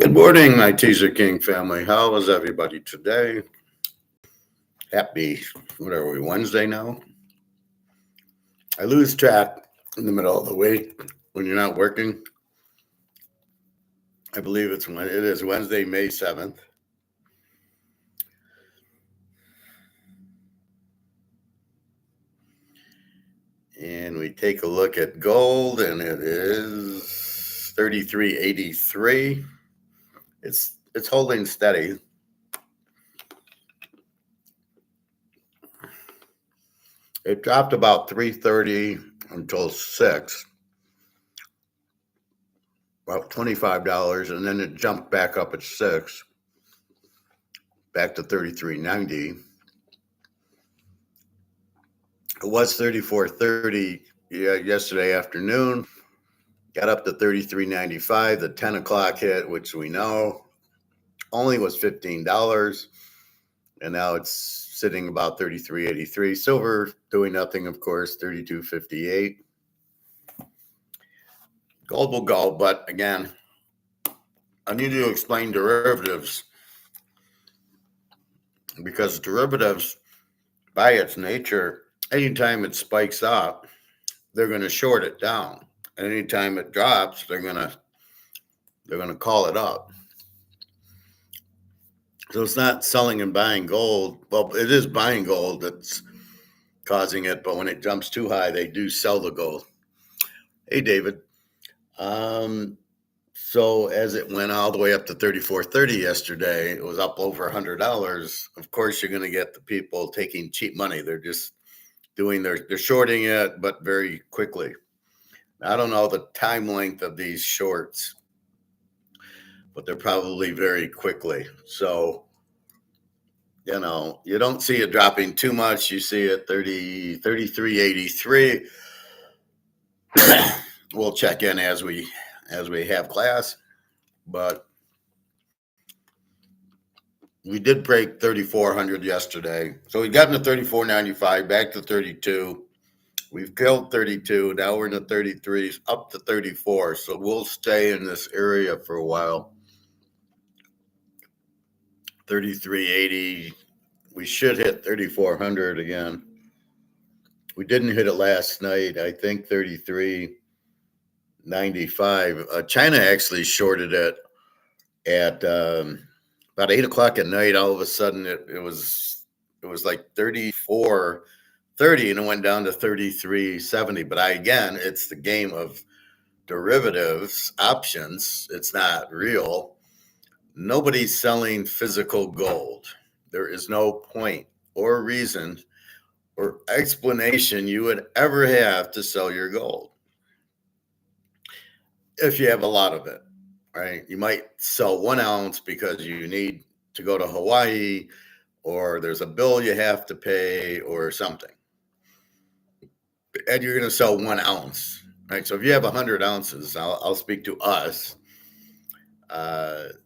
Good morning, my Teaserking family. How is everybody today? Happy, Wednesday now? I lose track in the middle of the week when you're not working. I believe it is Wednesday, May 7th. And we take a look at gold, and it is 33.83. It's holding steady. It dropped about 3.30 until 6, about $25, and then it jumped back up at 6, back to 33.90. It was 34.30 yesterday afternoon. Got up to 33.95. The 10 o'clock hit, which we know only was $15, and now it's sitting about 33.83. Silver doing nothing, of course, 32.58. Gold will go, but again, I need to explain derivatives, because derivatives, by its nature, anytime it spikes up, they're going to short it down. And anytime it drops, they're going to call it up. So it's not selling and buying gold. Well, it is buying gold that's causing it, but when it jumps too high, they do sell the gold. Hey, David. So as it went all the way up to 34.30 yesterday, it was up over $100. Of course, you're going to get the people taking cheap money. They're just they're shorting it, but very quickly. I don't know the time length of these shorts, but they're probably very quickly. So, you don't see it dropping too much. You see it 33.83. We'll check in as we have class, but we did break 3,400 yesterday. So we got into 34.95, back to 32. We've killed 32. Now we're in the 33s, up to 34. So we'll stay in this area for a while. 33.80. We should hit 3,400 again. We didn't hit it last night. I think 33.95. China actually shorted it at about 8 o'clock at night. All of a sudden, it was like 34.30, and it went down to 33.70. But again, it's the game of derivatives, options. It's not real. Nobody's selling physical gold. There is no point or reason or explanation you would ever have to sell your gold if you have a lot of it, right? You might sell 1 ounce because you need to go to Hawaii, or there's a bill you have to pay or something, and you're going to sell 1 ounce, right? So if you have 100 ounces, I'll speak to us.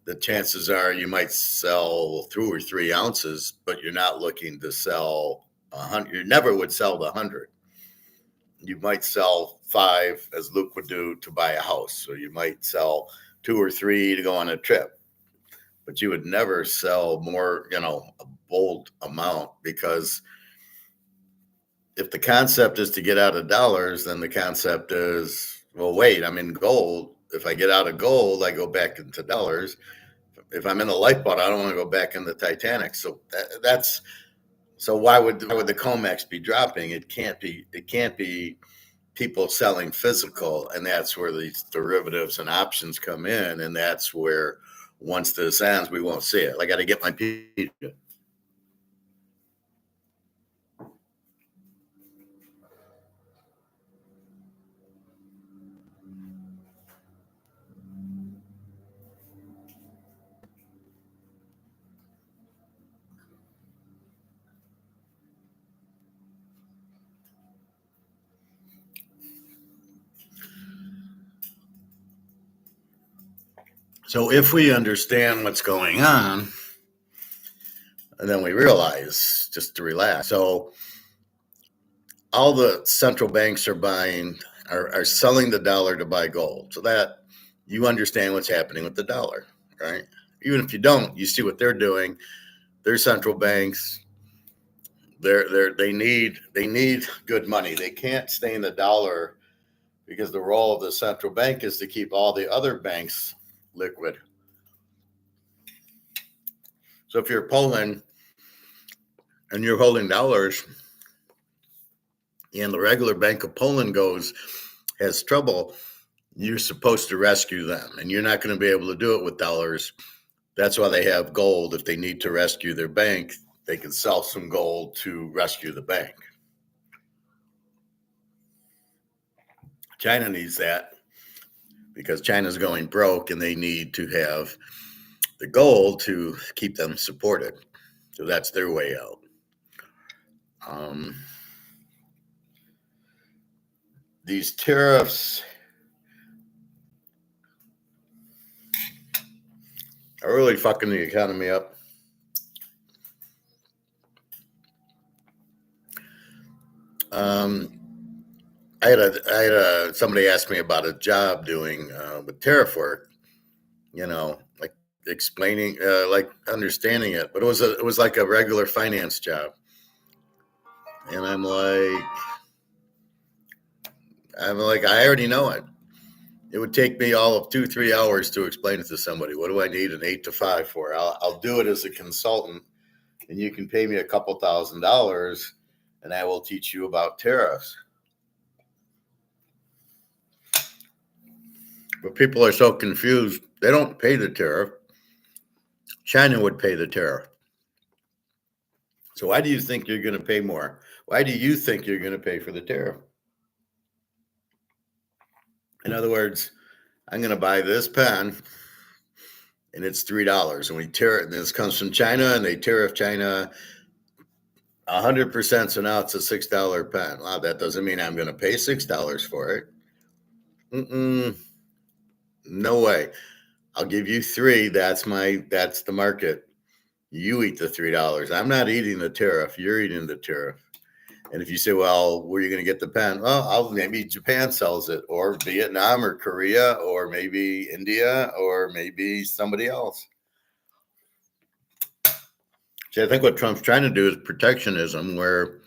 The chances are you might sell 2 or 3 ounces, but you're not looking to sell 100. You never would sell the 100. You might sell 5, as Luke would do, to buy a house. So you might sell 2 or 3 to go on a trip, but you would never sell more, a bold amount, because if the concept is to get out of dollars, then the concept is, well, wait, I'm in gold. If I get out of gold, I go back into dollars. If I'm in the lifeboat, I don't want to go back in the Titanic. So so why would the Comex be dropping? It can't be people selling physical, and that's where these derivatives and options come in, and that's where once this ends, we won't see it. I got to get my pizza. So if we understand what's going on, then we realize just to relax. So all the central banks are selling the dollar to buy gold, so that you understand what's happening with the dollar. right? Even if you don't, you see what they're doing. Their central banks, they need good money. They can't stay in the dollar because the role of the central bank is to keep all the other banks liquid. So if you're Poland and you're holding dollars and the regular Bank of Poland has trouble, you're supposed to rescue them, and you're not going to be able to do it with dollars. That's why they have gold. If they need to rescue their bank, they can sell some gold to rescue the bank. China needs that because China's going broke and they need to have the gold to keep them supported. So that's their way out. These tariffs are really fucking the economy up. I had somebody ask me about a job doing with tariff work, like explaining, like understanding it, but it was like a regular finance job, and I'm like, I already know it. It would take me all of 2-3 hours to explain it to somebody. What do I need an 8 to 5 for? I'll do it as a consultant, and you can pay me a couple $1,000s, and I will teach you about tariffs. But people are so confused. They don't pay the tariff. China would pay the tariff. So why do you think you're going to pay more? Why do you think you're going to pay for the tariff? In other words, I'm going to buy this pen and it's $3. And we tariff, and this comes from China, and they tariff China 100%. So now it's a $6 pen. Wow, that doesn't mean I'm going to pay $6 for it. No way. I'll give you $3. That's the market. You eat the $3. I'm not eating the tariff. You're eating the tariff. And if you say, well, where are you going to get the pen? Well, maybe Japan sells it, or Vietnam, or Korea, or maybe India, or maybe somebody else. See, I think what Trump's trying to do is protectionism, where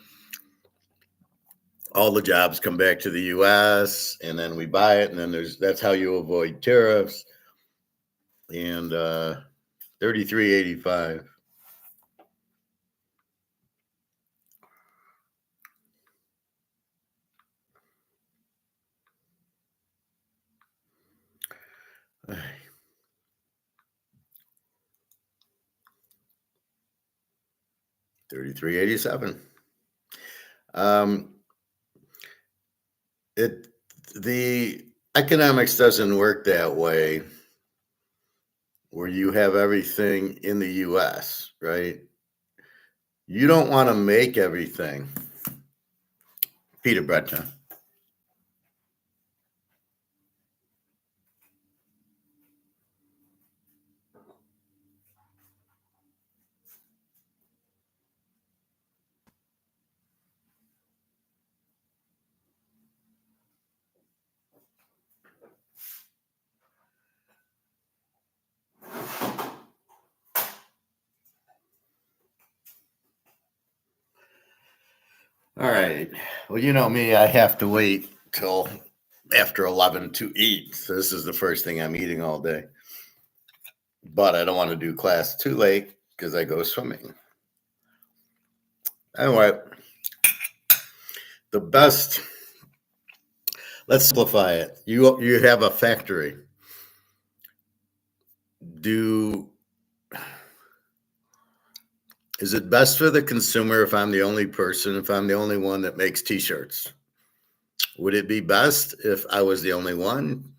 all the jobs come back to the U.S. and then we buy it, and then that's how you avoid tariffs. And 33.85. $33.87. The economics doesn't work that way, where you have everything in the U.S., right? You don't want to make everything. Peter Breton. All right. Well, you know me, I have to wait till after 11 to eat. So this is the first thing I'm eating all day. But I don't want to do class too late because I go swimming. Anyway, let's simplify it. You have a factory. Is it best for the consumer if I'm the only one that makes t-shirts? Would it be best if I was the only one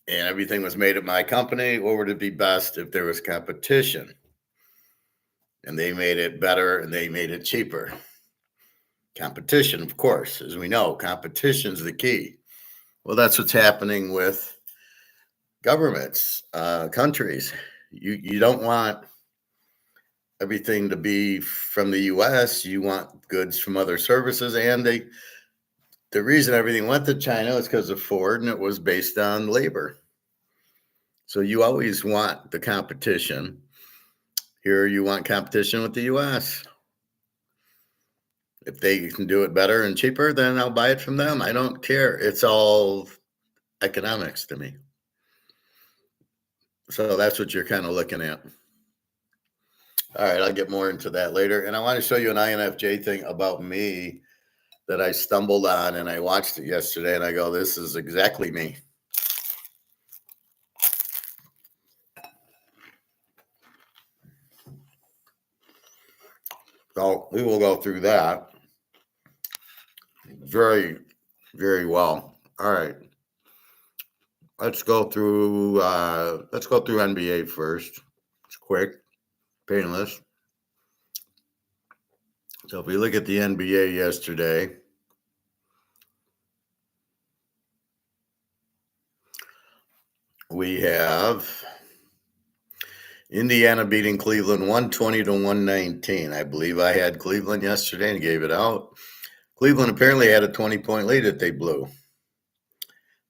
and everything was made at my company, or would it be best if there was competition and they made it better and they made it cheaper? Competition, of course, as we know, competition is the key. Well, that's what's happening with governments, countries. You don't want everything to be from the U.S. You want goods from other services, and the reason everything went to China is because of Ford, and it was based on labor. So you always want the competition. Here you want competition with the US. If they can do it better and cheaper, then I'll buy it from them. I don't care. It's all economics to me. So that's what you're kind of looking at. All right, I'll get more into that later. And I want to show you an INFJ thing about me that I stumbled on, and I watched it yesterday, and I go, this is exactly me. So we will go through that very, very well. All right. Let's go through NBA first. It's quick, painless. So if we look at the NBA yesterday, we have Indiana beating Cleveland 120 to 119. I believe I had Cleveland yesterday and gave it out. Cleveland apparently had a 20-point lead that they blew.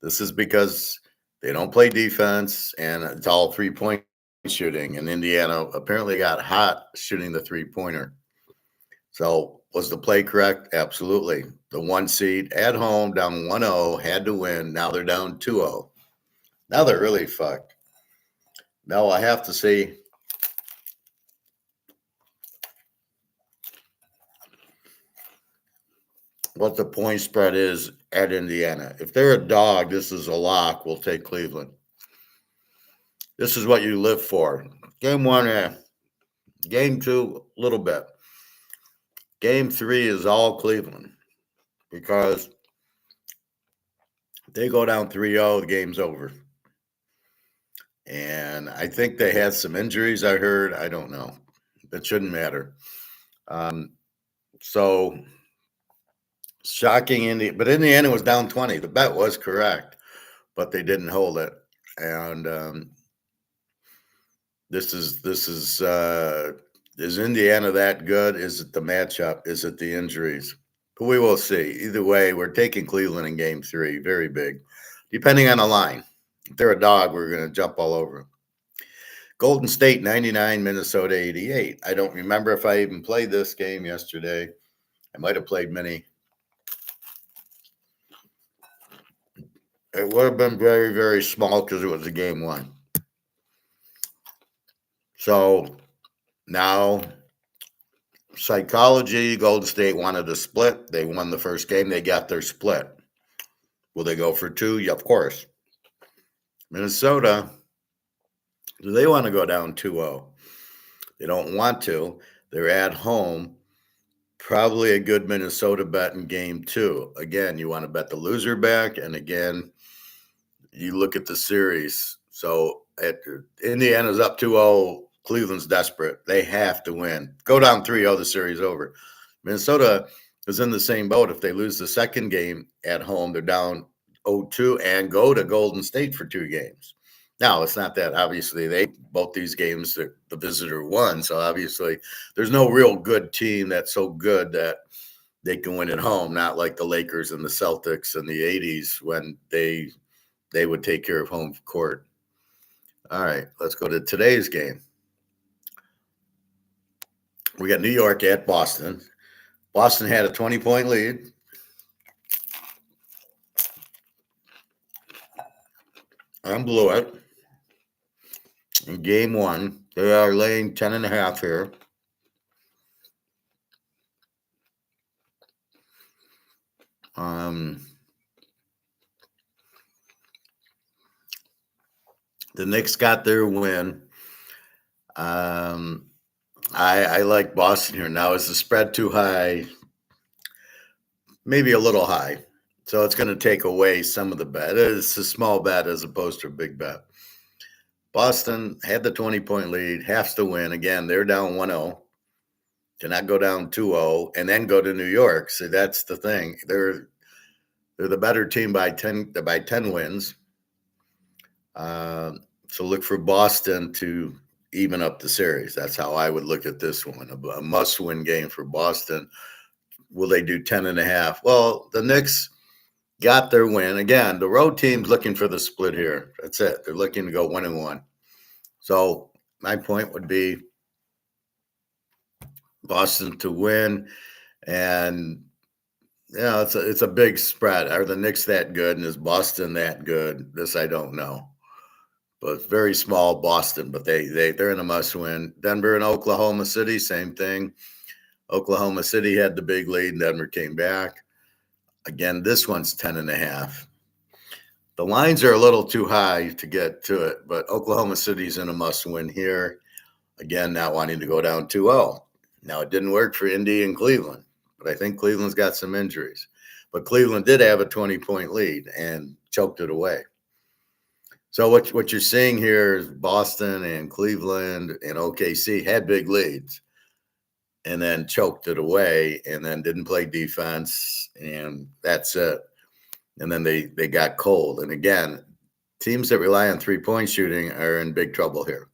This is because they don't play defense, and it's all three-point shooting. And Indiana apparently got hot shooting the three-pointer. So was the play correct? Absolutely. The 1 seed at home, down 1-0, had to win. Now they're down 2-0. Now they're really fucked. Now I have to see what the point spread is at Indiana. If they're a dog, this is a lock. We'll take Cleveland. This is what you live for. Game 1, Game 2, a little bit. Game 3 is all Cleveland because they go down 3-0, the game's over. And I think they had some injuries, I heard. I don't know. It shouldn't matter. So shocking, but Indiana was down 20. The bet was correct, but they didn't hold it. And this is Indiana that good? Is it the matchup? Is it the injuries? But we will see. Either way, we're taking Cleveland in game 3. Very big. Depending on the line. If they're a dog, we're going to jump all over them. Golden State 99, Minnesota 88. I don't remember if I even played this game yesterday. I might have played many. It would have been very, very small because it was a game 1. So now psychology, Golden State wanted to split. They won the first game. They got their split. Will they go for 2? Yeah, of course. Minnesota, do they want to go down 2-0? They don't want to. They're at home. Probably a good Minnesota bet in game 2. Again, you want to bet the loser back. And again, you look at the series. So Indiana's up 2-0. Cleveland's desperate. They have to win. Go down 3-0, the series over. Minnesota is in the same boat. If they lose the second game at home, they're down 0-2 and go to Golden State for 2 games. Now, it's not that obviously both these games the visitor won. So obviously there's no real good team that's so good that they can win at home, not like the Lakers and the Celtics in the 80s when they would take care of home court. All right, let's go to today's game. We got New York at Boston. Boston had a 20-point lead. And blew it. In game 1, they are laying 10.5 here. The Knicks got their win. I like Boston here. Now, is the spread too high? Maybe a little high. So it's going to take away some of the bet. It's a small bet as opposed to a big bet. Boston had the 20-point lead, has to win. Again, they're down 1-0. Cannot go down 2-0 and then go to New York. See, that's the thing. They're the better team by 10 wins. So look for Boston to even up the series. That's how I would look at this one. A must-win game for Boston. Will they do 10.5? Well, the Knicks, got their win. Again, the road team's looking for the split here. That's it. They're looking to go 1-1. So my point would be Boston to win, and it's a big spread. Are the Knicks that good, and is Boston that good? This I don't know, but it's very small Boston. But they're in a must win. Denver and Oklahoma City, same thing. Oklahoma City had the big lead, and Denver came back. Again, this one's 10.5. The lines are a little too high to get to it, but Oklahoma City's in a must win here. Again, not wanting to go down 2-0. Now, it didn't work for Indy and Cleveland, but I think Cleveland's got some injuries. But Cleveland did have a 20-point lead and choked it away. So what you're seeing here is Boston and Cleveland and OKC had big leads and then choked it away and then didn't play defense, and that's it. And then they got cold. And again, teams that rely on three-point shooting are in big trouble here.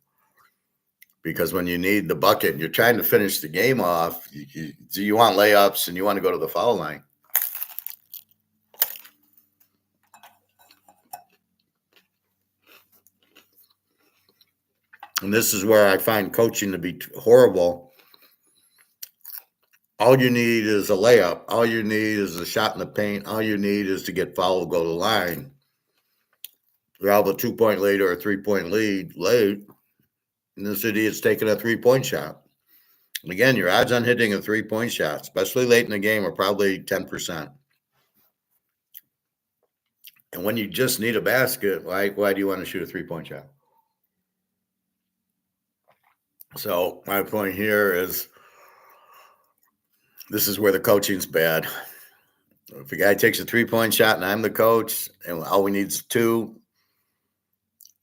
Because when you need the bucket, you're trying to finish the game off, you want layups and you want to go to the foul line. And this is where I find coaching to be horrible. All you need is a layup. All you need is a shot in the paint. All you need is to get fouled, go to the line. You have a 2-point lead or a 3-point lead late, and this idiot's taking a 3-point shot. And again, your odds on hitting a 3-point shot, especially late in the game, are probably 10%. And when you just need a basket, why do you want to shoot a 3-point shot? So my point here is this is where the coaching's bad. If a guy takes a 3-point shot and I'm the coach and all we need is 2,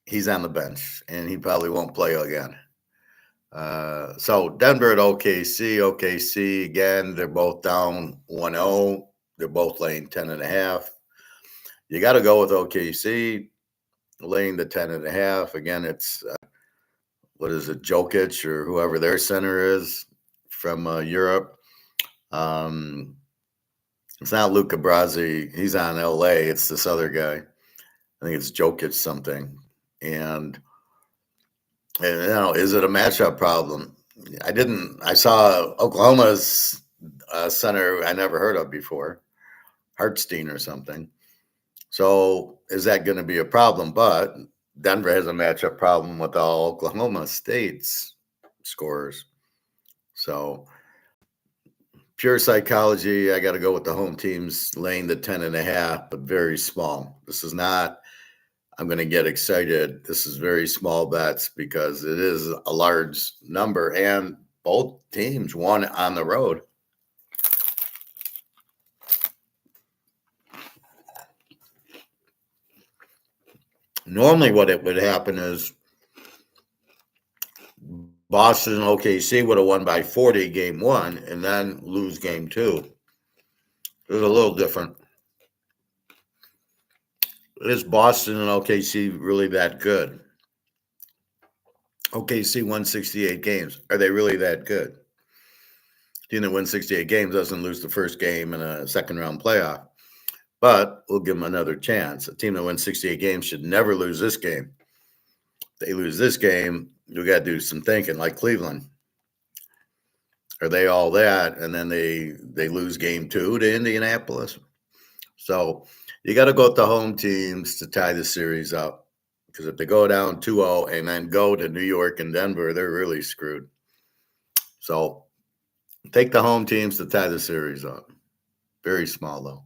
he's on the bench and he probably won't play again. So Denver at OKC. OKC, again, they're both down 1-0. They're both laying 10.5. You got to go with OKC laying the 10.5. Again, it's what is it, Jokic or whoever their center is from Europe. It's not Luca Brasi. He's on LA. It's this other guy. I think it's Jokic something. And is it a matchup problem? I saw Oklahoma's center I never heard of before, Hartstein or something. So is that going to be a problem? But Denver has a matchup problem with all Oklahoma State's scorers. So pure psychology, I got to go with the home teams laying the 10.5, but very small. This is not, I'm going to get excited. This is very small bets because it is a large number and both teams won on the road. Normally what it would happen is Boston and OKC would have won by 40 game 1 and then lose game 2. It's a little different. Is Boston and OKC really that good? OKC won 68 games. Are they really that good? A team that wins 68 games doesn't lose the first game in a second round playoff. But we'll give them another chance. A team that wins 68 games should never lose this game. If they lose this game, we got to do some thinking, like Cleveland. Are they all that? And then they lose game 2 to Indianapolis. So you got to go with the home teams to tie the series up. Because if they go down 2-0 and then go to New York and Denver, they're really screwed. So take the home teams to tie the series up. Very small, though.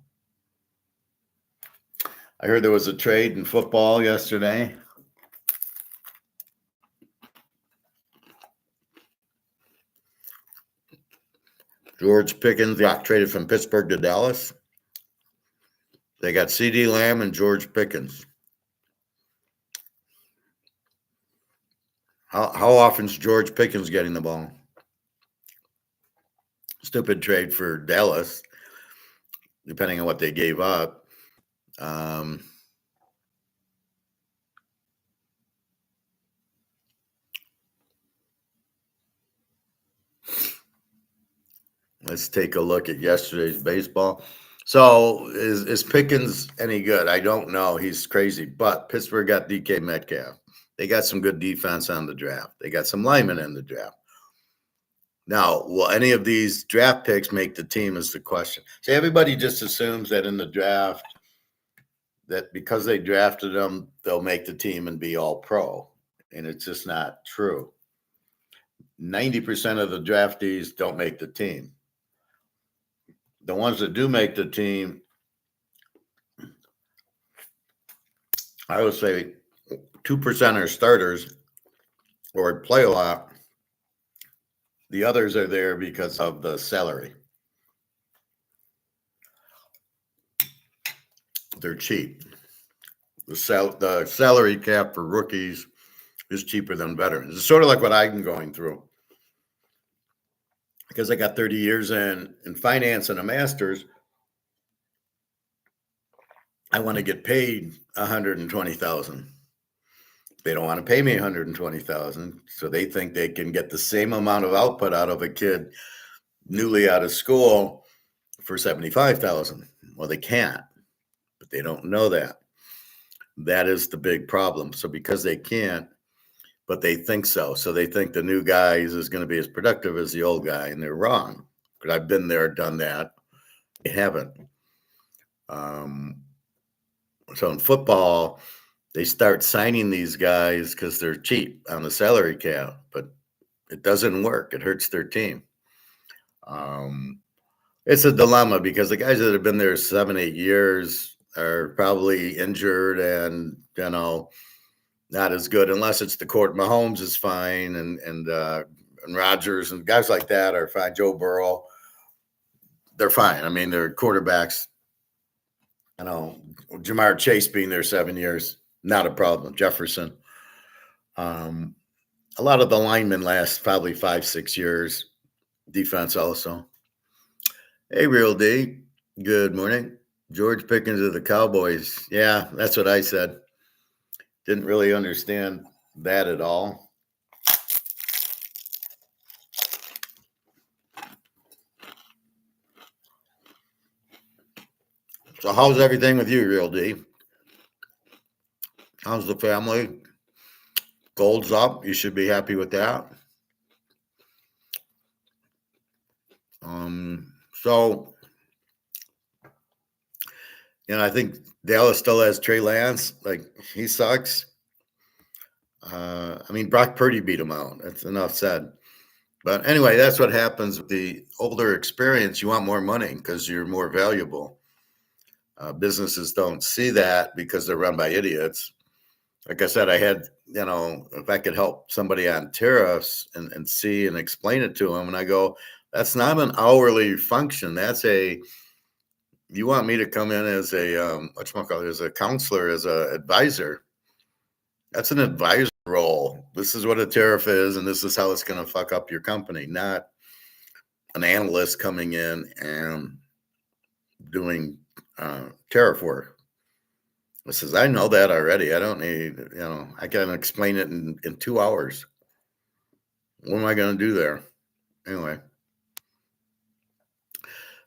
I heard there was a trade in football yesterday. George Pickens got traded from Pittsburgh to Dallas. They got CeeDee Lamb and George Pickens. How often is George Pickens getting the ball? Stupid trade for Dallas, depending on what they gave up. Let's take a look at yesterday's baseball. So is Pickens any good? I don't know. He's crazy. But Pittsburgh got DK Metcalf. They got some good defense on the draft. They got some linemen in the draft. Now, will any of these draft picks make the team is the question. See, everybody just assumes that in the draft, that because they drafted them, they'll make the team and be all pro. And it's just not true. 90% of the draftees don't make the team. The ones that do make the team, I would say 2% are starters or play a lot. The others are there because of the salary. They're cheap. The salary cap for rookies is cheaper than veterans. It's sort of like what I'm going through. Because I got 30 years in finance and a master's, I want to get paid $120,000. They don't want to pay me $120,000, so they think they can get the same amount of output out of a kid newly out of school for $75,000. Well, they can't, but they don't know that. That is the big problem. So because they can't, but they think so. So they think the new guy is going to be as productive as the old guy, and they're wrong. But I've been there, done that. They haven't. So in football, they start signing these guys because they're cheap on the salary cap, but it doesn't work. It hurts their team. It's a dilemma because the guys that have been there 7-8 years are probably injured and, not as good unless it's the court. Mahomes is fine, and Rodgers and guys like that are fine. Joe Burrow, they're fine. I mean, they're quarterbacks. Jamar Chase being there 7 years, not a problem. Jefferson. A lot of the linemen last probably 5-6 years. Defense also. Hey, Real D. Good morning. George Pickens of the Cowboys. Yeah, that's what I said. Didn't really understand that at all. So how's everything with you, Real D? How's the family? Gold's up. You should be happy with that. So, I think Dallas still has Trey Lance. Like, he sucks. Brock Purdy beat him out. That's enough said. But anyway, that's what happens with the older experience. You want more money because you're more valuable. Businesses don't see that because they're run by idiots. Like I said, I had, if I could help somebody on tariffs and see and explain it to them, and I go, that's not an hourly function. That's you want me to come in as as a counselor, as an advisor. That's an advisor role. This is what a tariff is, and this is how it's going to fuck up your company, not an analyst coming in and doing tariff work. It says, I know that already. I don't need, I can explain it in 2 hours. What am I going to do there? Anyway.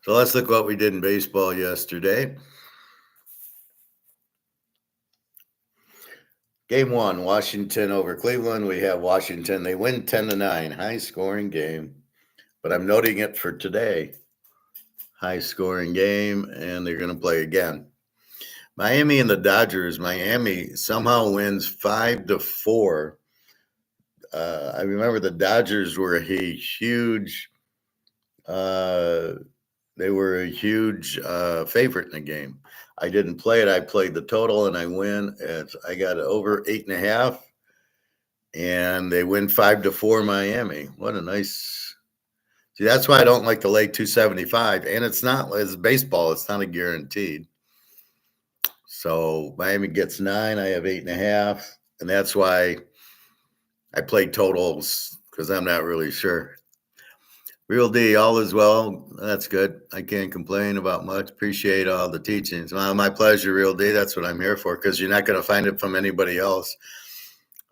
So let's look what we did in baseball yesterday. Game 1, Washington over Cleveland. We have Washington. They win 10-9. High scoring game. But I'm noting it for today. High scoring game, and they're going to play again. Miami and the Dodgers. Miami somehow wins 5-4. I remember the Dodgers were a huge favorite in the game. I didn't play it. I played the total, and I win. I got over 8.5, and they win 5-4 Miami. What a nice. See, that's why I don't like to lay 275, and it's baseball. It's not a guaranteed. So Miami gets 9. I have 8.5, and that's why I played totals because I'm not really sure. Real D, all is well. That's good. I can't complain about much. Appreciate all the teachings. Well, my pleasure, Real D. That's what I'm here for, because you're not going to find it from anybody else.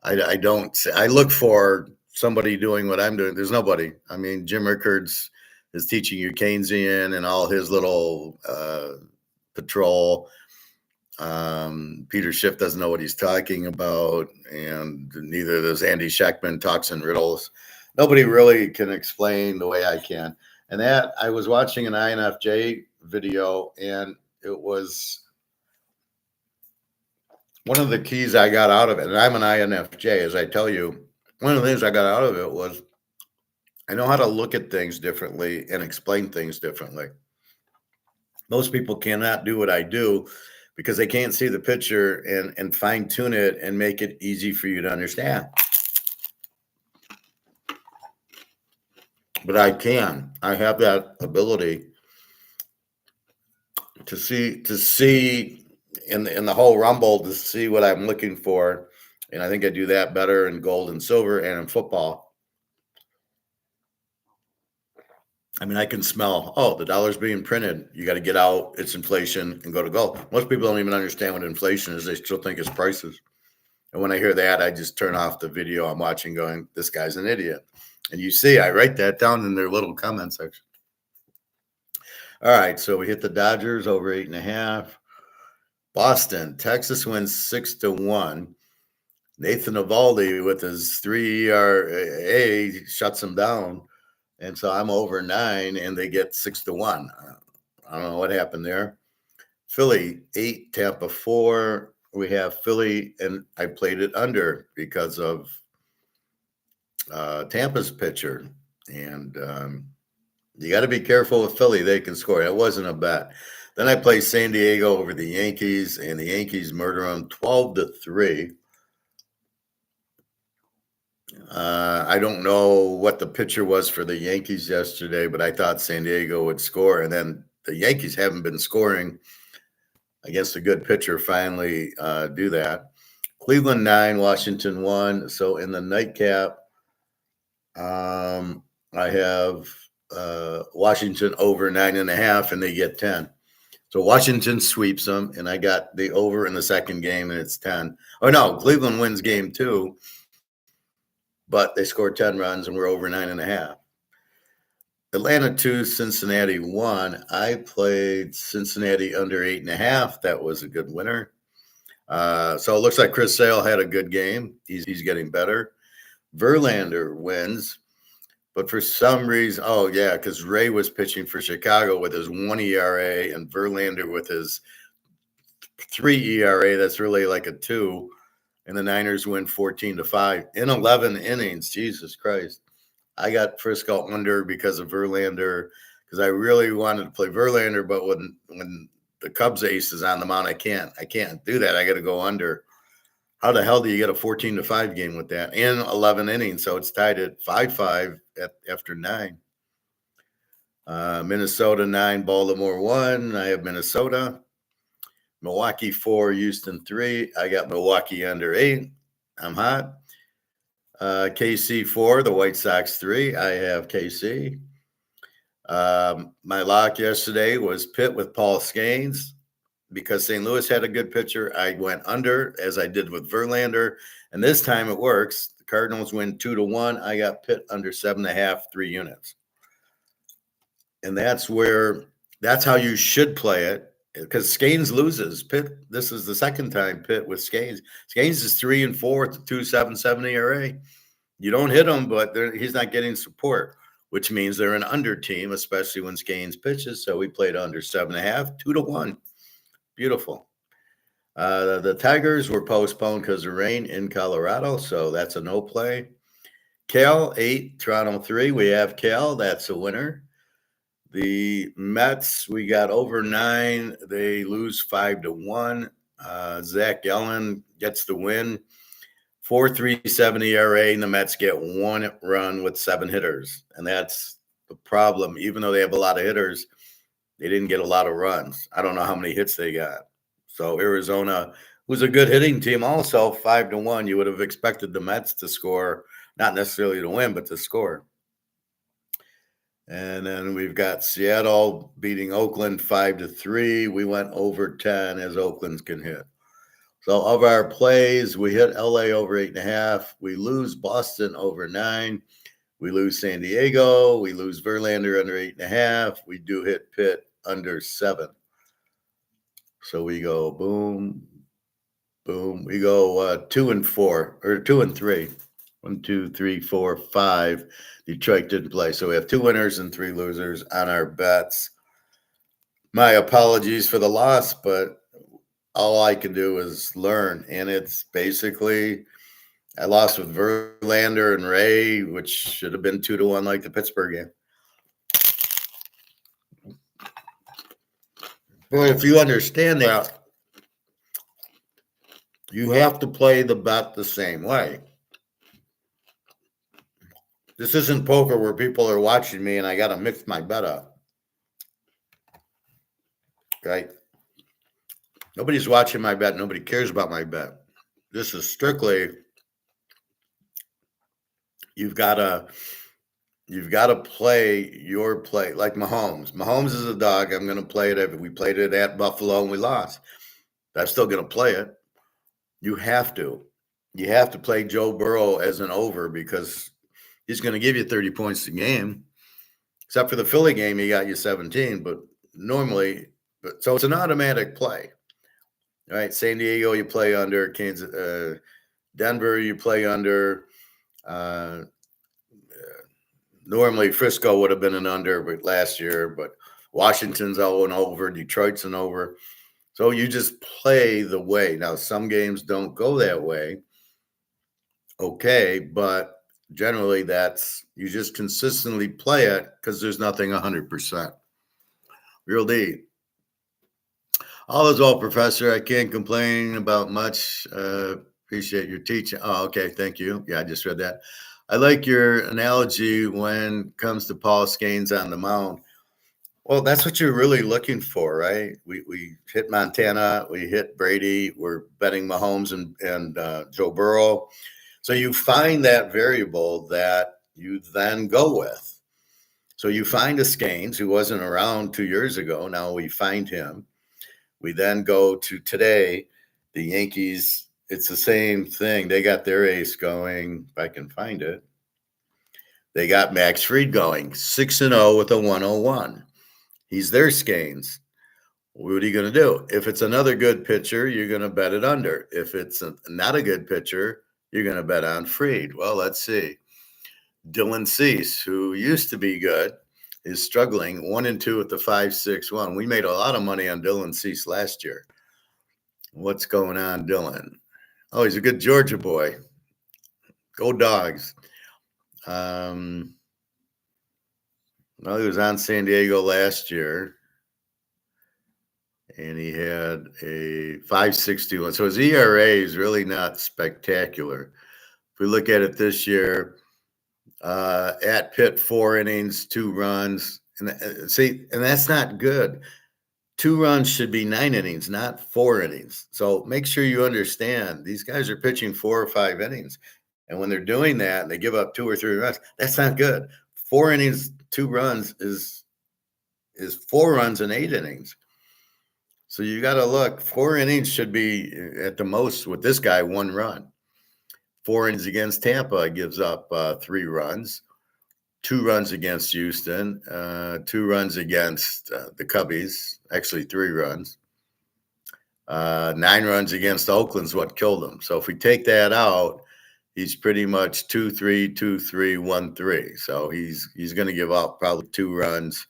I don't. I look for somebody doing what I'm doing. There's nobody. Jim Rickards is teaching you Keynesian and all his little patrol. Peter Schiff doesn't know what he's talking about, and neither does Andy Scheckman. Talks in riddles. Nobody really can explain the way I can. And that I was watching an INFJ video, and it was one of the keys I got out of it. And I'm an INFJ, as I tell you. One of the things I got out of it was I know how to look at things differently and explain things differently. Most people cannot do what I do because they can't see the picture and fine tune it and make it easy for you to understand. But I can. I have that ability to see in the whole rumble, to see what I'm looking for. And I think I do that better in gold and silver and in football. I mean, I can smell, oh, the dollar's being printed. You got to get out. It's inflation and go to gold. Most people don't even understand what inflation is. They still think it's prices. And when I hear that, I just turn off the video I'm watching going, this guy's an idiot. And you see, I write that down in their little comment section. All right, so we hit the Dodgers over 8.5. Boston, Texas wins 6-1. Nathan Eovaldi with his 3 ERA shuts them down. And so I'm over 9, and they get 6-1. I don't know what happened there. Philly 8, Tampa 4. We have Philly, and I played it under because of Tampa's pitcher. And you got to be careful with Philly. They can score. It wasn't a bet. Then I play San Diego over the Yankees, and the Yankees murder them 12-3. I don't know what the pitcher was for the Yankees yesterday, but I thought San Diego would score. And then the Yankees haven't been scoring against a good pitcher, finally do that. Cleveland 9, Washington 1. So in the nightcap, I have Washington over 9.5, and they get 10. So Washington sweeps them, and I got the over in the second game, and it's 10. Oh, no, Cleveland wins game 2, but they scored 10 runs, and we're over 9.5. Atlanta 2, Cincinnati 1. I played Cincinnati under 8.5. That was a good winner. So it looks like Chris Sale had a good game. He's getting better. Verlander wins. But for some reason, oh, yeah, because Ray was pitching for Chicago with his 1 ERA and Verlander with his 3 ERA. That's really like a 2. And the Niners win 14-5 in 11 innings. Jesus Christ. I got Frisco under because of Verlander, because I really wanted to play Verlander, but when the Cubs ace is on the mound, I can't do that. I got to go under. How the hell do you get a 14-5 game with that in 11 innings? So it's tied at 5-5 after 9. Minnesota 9, Baltimore 1. I have Minnesota. Milwaukee 4, Houston 3. I got Milwaukee under 8. I'm hot. KC 4, the White Sox 3. I have KC. My lock yesterday was Pitt with Paul Skeens. Because St. Louis had a good pitcher, I went under, as I did with Verlander. And this time it works. The Cardinals win 2-1. I got Pitt under 7.5, 3 units. And that's how you should play it, because Skeens loses. Pitt, this is the second time Pitt with Skeens. Skeens is 3-4 at the 2.77 ERA. You don't hit him, but he's not getting support, which means they're an under team, especially when Skeens pitches. So we played under 7.5, 2-1. Beautiful. The Tigers were postponed because of rain in Colorado, so that's a no play. Cal 8, Toronto 3. We have Cal. That's a winner. The Mets, we got over 9. They lose 5-1. Zach Gallen gets the win. 4.37 ERA, and the Mets get 1 run with 7 hitters. And that's the problem. Even though they have a lot of hitters, they didn't get a lot of runs. I don't know how many hits they got. So Arizona, who's a good hitting team, also 5-1. You would have expected the Mets to score, not necessarily to win, but to score. And then we've got Seattle beating Oakland 5-3. We went over 10, as Oakland can hit. So of our plays, we hit LA over 8.5. We lose Boston over 9. We lose San Diego. We lose Verlander under 8.5. We do hit Pitt under 7. So we go boom, boom. We go 2 and 4 or 2 and 3. 1, 2, 3, 4, 5. Detroit didn't play. So we have 2 winners and 3 losers on our bets. My apologies for the loss, but all I can do is learn. And it's basically, I lost with Verlander and Ray, which should have been 2-1 like the Pittsburgh game. Well, if you understand that, you have to play the bet the same way. This isn't poker where people are watching me and I got to mix my bet up. Right? Nobody's watching my bet. Nobody cares about my bet. This is strictly, you've got to play your play like Mahomes. Mahomes is a dog. I'm going to play it. We played it at Buffalo and we lost. I'm still going to play it. You have to. You have to play Joe Burrow as an over because he's going to give you 30 points a game. Except for the Philly game, he got you 17. But normally, so it's an automatic play. All right, San Diego, you play under. Kansas, Denver, you play under. Normally, Frisco would have been an under but last year, but Washington's all an over. Detroit's an over. So you just play the way. Now, some games don't go that way. Okay, but generally that's, you just consistently play it because there's nothing 100%. Real deep. All is well, Professor. I can't complain about much. Appreciate your teaching. Oh, okay. Thank you. Yeah, I just read that. I like your analogy when it comes to Paul Skeens on the mound. Well, that's what you're really looking for, right? We hit Montana, we hit Brady, we're betting Mahomes and Joe Burrow. So you find that variable that you then go with. So you find a Skeens who wasn't around 2 years ago. Now we find him. We then go to today, the Yankees. It's the same thing. They got their ace going, if I can find it. They got Max Fried going, 6-0 with a 101. He's their Skeens. What are you going to do? If it's another good pitcher, you're going to bet it under. If it's not a good pitcher, you're going to bet on Fried. Well, let's see. Dylan Cease, who used to be good, is struggling 1-2 with the 5.61. We made a lot of money on Dylan Cease last year. What's going on, Dylan? Oh, he's a good Georgia boy. Go Dogs. Well, he was on San Diego last year, and he had a 5.61. So his ERA is really not spectacular. If we look at it this year, at Pitt, 4 innings, 2 runs. And see, and that's not good. 2 runs should be 9 innings, not 4 innings. So make sure you understand these guys are pitching 4 or 5 innings. And when they're doing that and they give up 2 or 3 runs, that's not good. 4 innings, 2 runs is 4 runs in 8 innings. So you got to look. 4 innings should be at the most with this guy 1 run. 4 innings against Tampa gives up 3 runs. 2 runs against Houston. 2 runs against the Cubbies. Actually, 3 runs. 9 runs against Oakland's what killed him. So if we take that out, he's pretty much 2-3, 2-3, 1-3. So he's going to give up probably 2 runs.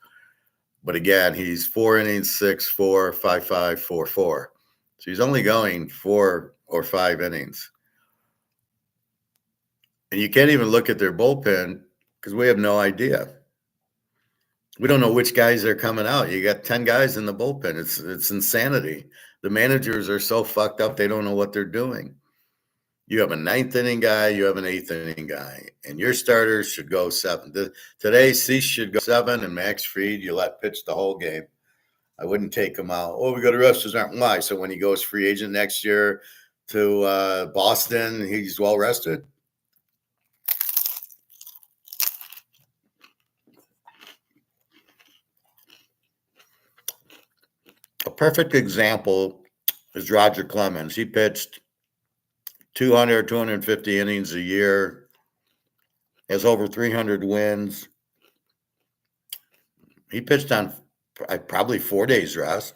But again, he's 4 innings, 6-4, 5-5, 4-4. So he's only going 4 or 5 innings. And you can't even look at their bullpen because we have no idea. We don't know which guys are coming out. You got 10 guys in the bullpen. It's insanity. The managers are so fucked up, they don't know what they're doing. You have a 9th inning guy, you have an 8th inning guy, and your starters should go 7. Today, Cease should go 7, and Max Fried, you let pitch the whole game. I wouldn't take him out. Oh, we got to rest his arm. Why? So when he goes free agent next year to Boston, he's well rested. A perfect example is Roger Clemens. He pitched 200, 250 innings a year. has over 300 wins. He pitched on probably 4 days rest.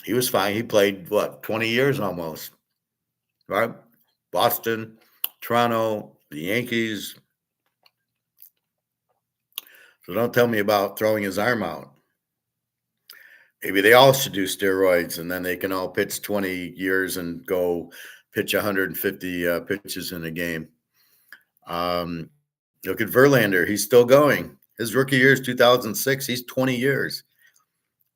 He was fine. He played, 20 years almost, right? Boston, Toronto, the Yankees. So don't tell me about throwing his arm out. Maybe they all should do steroids, and then they can all pitch 20 years and go pitch 150 pitches in a game. Look at Verlander. He's still going. His rookie year is 2006. He's 20 years.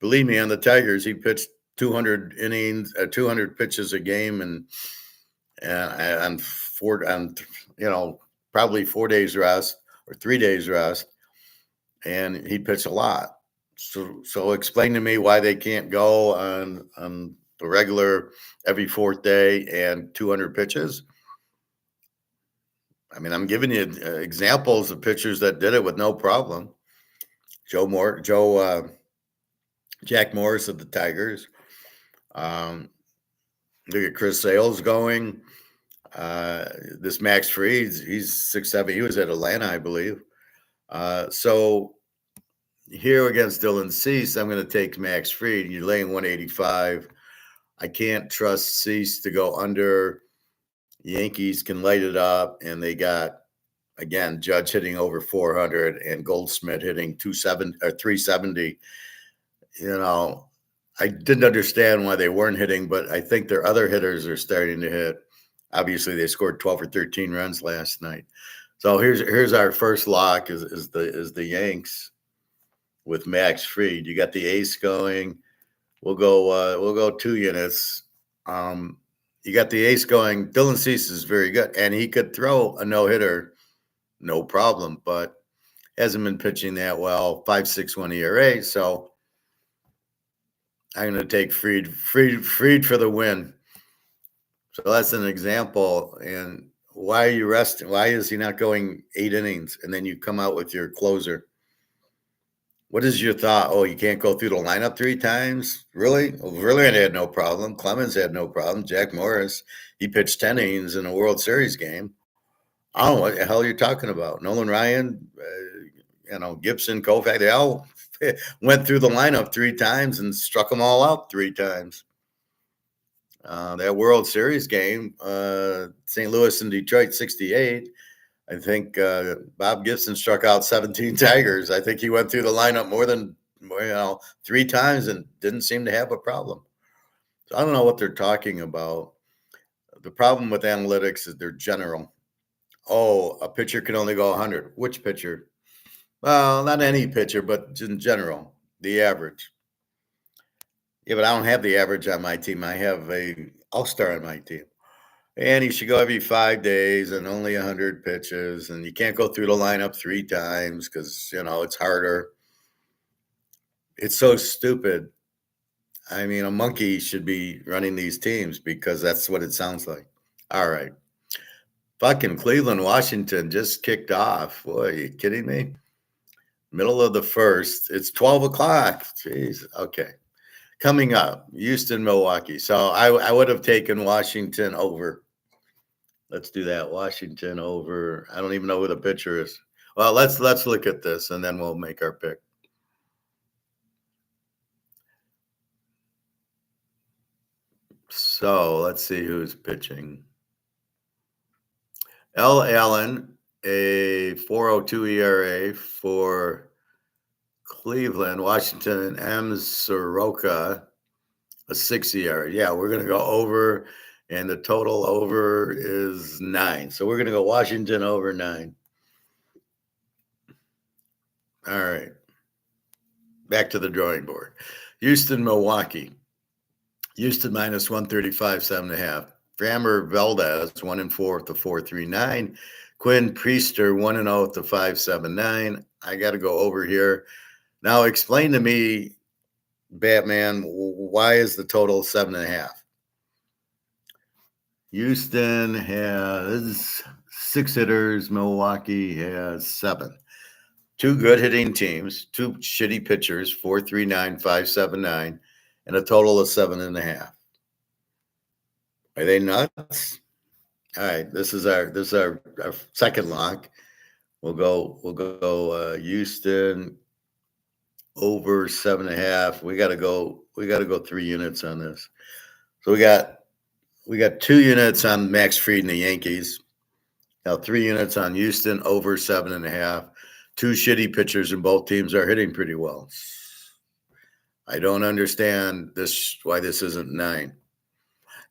Believe me, on the Tigers, he pitched 200 innings, 200 pitches a game, and probably 4 days rest or 3 days rest, and he pitched a lot. So explain to me why they can't go on the regular every fourth day and 200 pitches. I mean, I'm giving you examples of pitchers that did it with no problem. Jack Morris of the Tigers. Look at Chris Sale's going. This Max Fried, he's 6'7". He was at Atlanta, I believe. So here against Dylan Cease, I'm going to take Max Fried. You're laying 185. I can't trust Cease to go under. Yankees can light it up, and they got, again, Judge hitting over 400 and Goldschmidt hitting 370. I didn't understand why they weren't hitting, but I think their other hitters are starting to hit. Obviously, they scored 12 or 13 runs last night. So here's our first lock is the Yanks with Max Fried. You got the ace going. We'll go 2 units. You got the ace going. Dylan Cease is very good, and he could throw a no-hitter, no problem, but hasn't been pitching that well. 5.61 ERA. So I'm going to take Fried for the win. So that's an example. And why are you resting? Why is he not going 8 innings and then you come out with your closer? What is your thought? Oh, you can't go through the lineup 3 times? Really? Well, Verlander had no problem. Clemens had no problem. Jack Morris, he pitched 10 innings in a World Series game. I don't know what the hell you're talking about. Nolan Ryan, Gibson, Koufax, they all went through the lineup 3 times and struck them all out 3 times. That World Series game, St. Louis and Detroit, 68. I think Bob Gibson struck out 17 Tigers. I think he went through the lineup more than 3 times and didn't seem to have a problem. So I don't know what they're talking about. The problem with analytics is they're general. Oh, a pitcher can only go 100. Which pitcher? Well, not any pitcher, but in general, the average. Yeah, but I don't have the average on my team. I have a all-star on my team. And he should go every 5 days and only 100 pitches. And you can't go through the lineup 3 times because, it's harder. It's so stupid. I mean, a monkey should be running these teams because that's what it sounds like. All right. Fucking Cleveland, Washington just kicked off. Boy, are you kidding me? Middle of the first. It's 12 o'clock. Jeez. Okay. Coming up, Houston, Milwaukee. So I would have taken Washington over. Let's do that. Washington over. I don't even know who the pitcher is. Well, let's look at this, and then we'll make our pick. So let's see who's pitching. L. Allen, a 4.02 ERA for Cleveland. Washington, M. Soroka, a 6 ERA. Yeah, we're going to go over, and the total over is 9. So we're going to go Washington over 9. All right. Back to the drawing board. Houston, Milwaukee. Houston minus 135, 7.5. Framber Valdez, 1-4 at the 4.39. Quinn Priester, 1-0 at the 5.79. I got to go over here. Now explain to me, Batman, why is the total 7.5? Houston has 6 hitters. Milwaukee has 7. 2 good hitting teams, 2 shitty pitchers, 4.39, 5.79, and a total of 7.5. Are they nuts? All right, this is our second lock. We'll go Houston over 7.5. We got to go 3 units on this. So we got 2 units on Max Fried and the Yankees. Now 3 units on Houston over 7.5. Two shitty pitchers, and both teams are hitting pretty well. I don't understand this why this isn't 9.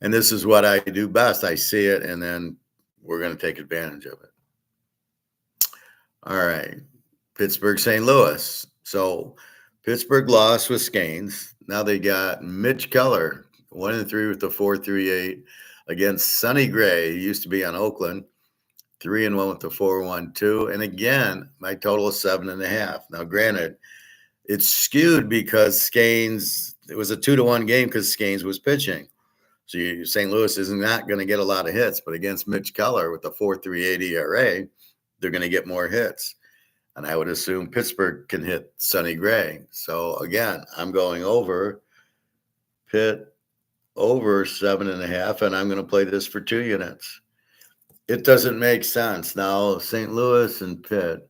And this is what I do best. I see it, and then we're going to take advantage of it. All right. Pittsburgh, St. Louis. So Pittsburgh lost with Scanes. Now they got Mitch Keller, 1-3 with the 4.38 against Sonny Gray, who used to be on Oakland, 3-1 with the 4.12. And again, my total is 7.5. Now, granted, it's skewed because Scanes, it was a 2-1 game because Scanes was pitching. So St. Louis is not going to get a lot of hits, but against Mitch Keller with the 4.38 ERA, they're going to get more hits. And I would assume Pittsburgh can hit Sonny Gray. So again, I'm going over Pitt over 7.5, and I'm going to play this for 2 units. It doesn't make sense. Now, St. Louis and Pitt.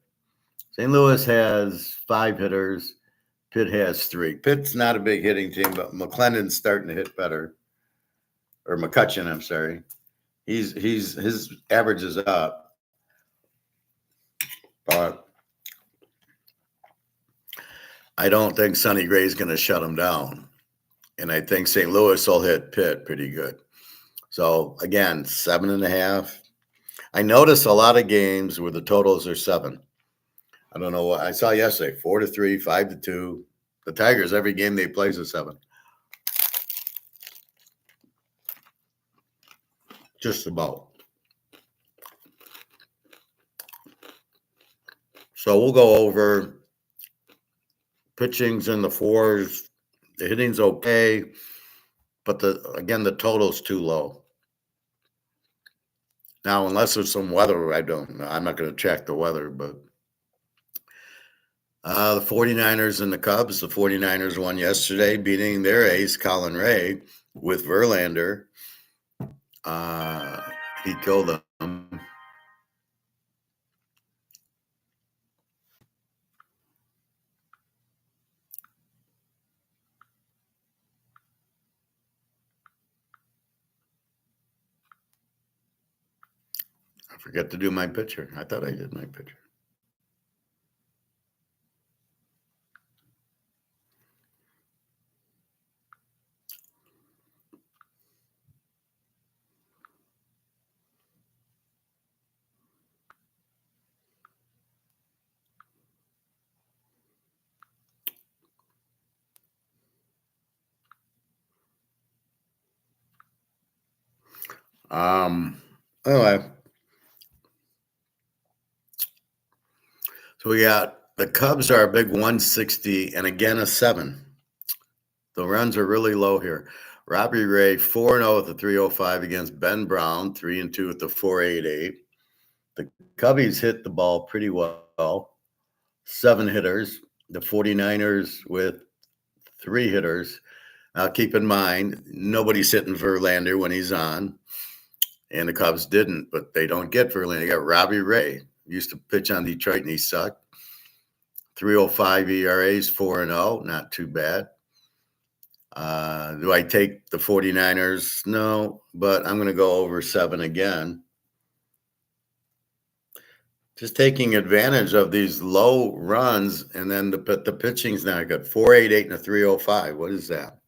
St. Louis has 5 hitters. Pitt has 3. Pitt's not a big hitting team, but McClendon's starting to hit better. Or McCutcheon, I'm sorry. His average is up. But I don't think Sonny Gray's going to shut him down. And I think St. Louis will hit Pitt pretty good. So again, 7.5. I noticed a lot of games where the totals are 7. I don't know what I saw yesterday: 4-3, 5-2. The Tigers, every game they play is a 7. Just about. So we'll go over pitching's in the 4s. The hitting's okay, but the total's too low. Now, unless there's some weather, I don't know. I'm not going to check the weather, but the 49ers and the Cubs. The 49ers won yesterday, beating their ace, Colin Ray, with Verlander. He killed them. I forgot to do my picture. I thought I did my picture. Anyway, so we got the Cubs are a big 160 and again a 7. The runs are really low here. Robbie Ray 4-0 with the 305 against Ben Brown, 3-2 with the 488. The Cubbies hit the ball pretty well. 7 hitters. The 49ers with 3 hitters. Now keep in mind, nobody's hitting Verlander when he's on. And the Cubs didn't, but they don't get Verlander. They got Robbie Ray. Used to pitch on Detroit and he sucked. 3.05 ERAs, 4-0, not too bad. Do I take the 49ers? No, but I'm going to go over 7 again. Just taking advantage of these low runs, and then the pitching's now got 4.88 and a 3.05. What is that?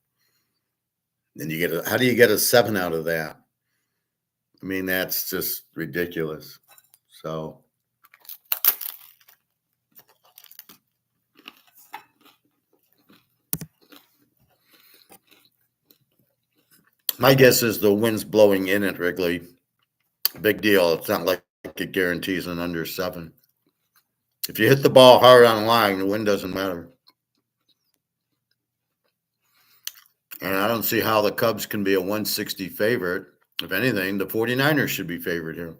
Then how do you get a 7 out of that? I mean, that's just ridiculous. So my guess is the wind's blowing in at Wrigley. Big deal. It's not like it guarantees an under 7. If you hit the ball hard on line, the wind doesn't matter. And I don't see how the Cubs can be a 160 favorite. If anything, the 49ers should be favored here.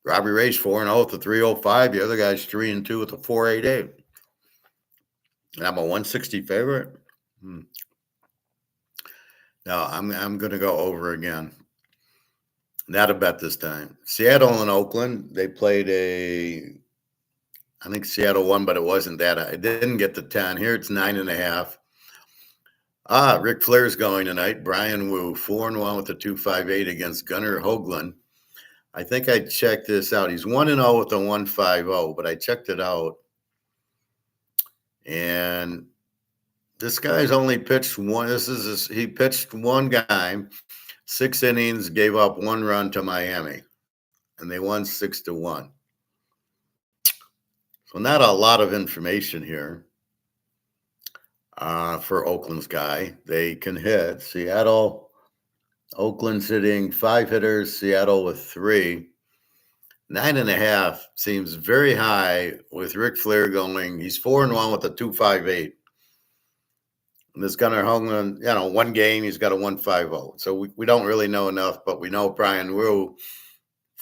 Robbie Ray's 4-0 with the 305. The other guy's 3-2 with the 488. And I'm a 160 favorite. No, I'm going to go over again. Not a bet this time. Seattle and Oakland, they played I think Seattle won, but it wasn't that. I didn't get the 10. Here it's 9.5. Ric Flair's going tonight. Brian Wu, 4-1 with a 2.58 against Gunnar Hoagland. I think I checked this out. He's 1-0 with a 1.50, but I checked it out. And this guy's only pitched one. He pitched one guy, 6 innings, gave up 1 run to Miami, and they won 6-1. So not a lot of information here for Oakland's guy. They can hit. Seattle, Oakland's hitting 5 hitters, Seattle with 3. 9.5 seems very high with Ric Flair going. He's 4-1 with a 2.58. And this Gunnar Hoagland, one game, he's got a 1.50. So we don't really know enough, but we know Brian Wu,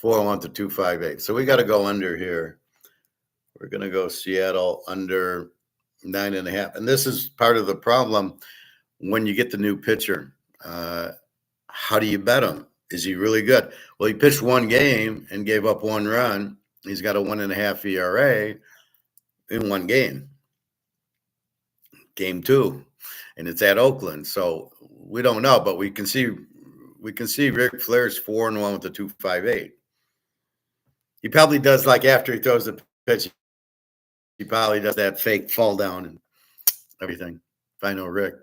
4-1 to 2.58. So we got to go under here. We're going to go Seattle under 9.5. And this is part of the problem when you get the new pitcher. How do you bet him? Is he really good? Well, he pitched one game and gave up 1 run. He's got a 1.5 ERA in one game. Game 2. And it's at Oakland. So we don't know, but we can see Ric Flair's 4-1 with a 2.58. He probably does, like, after he throws the pitch, he probably does that fake fall down and everything. If I know Rick.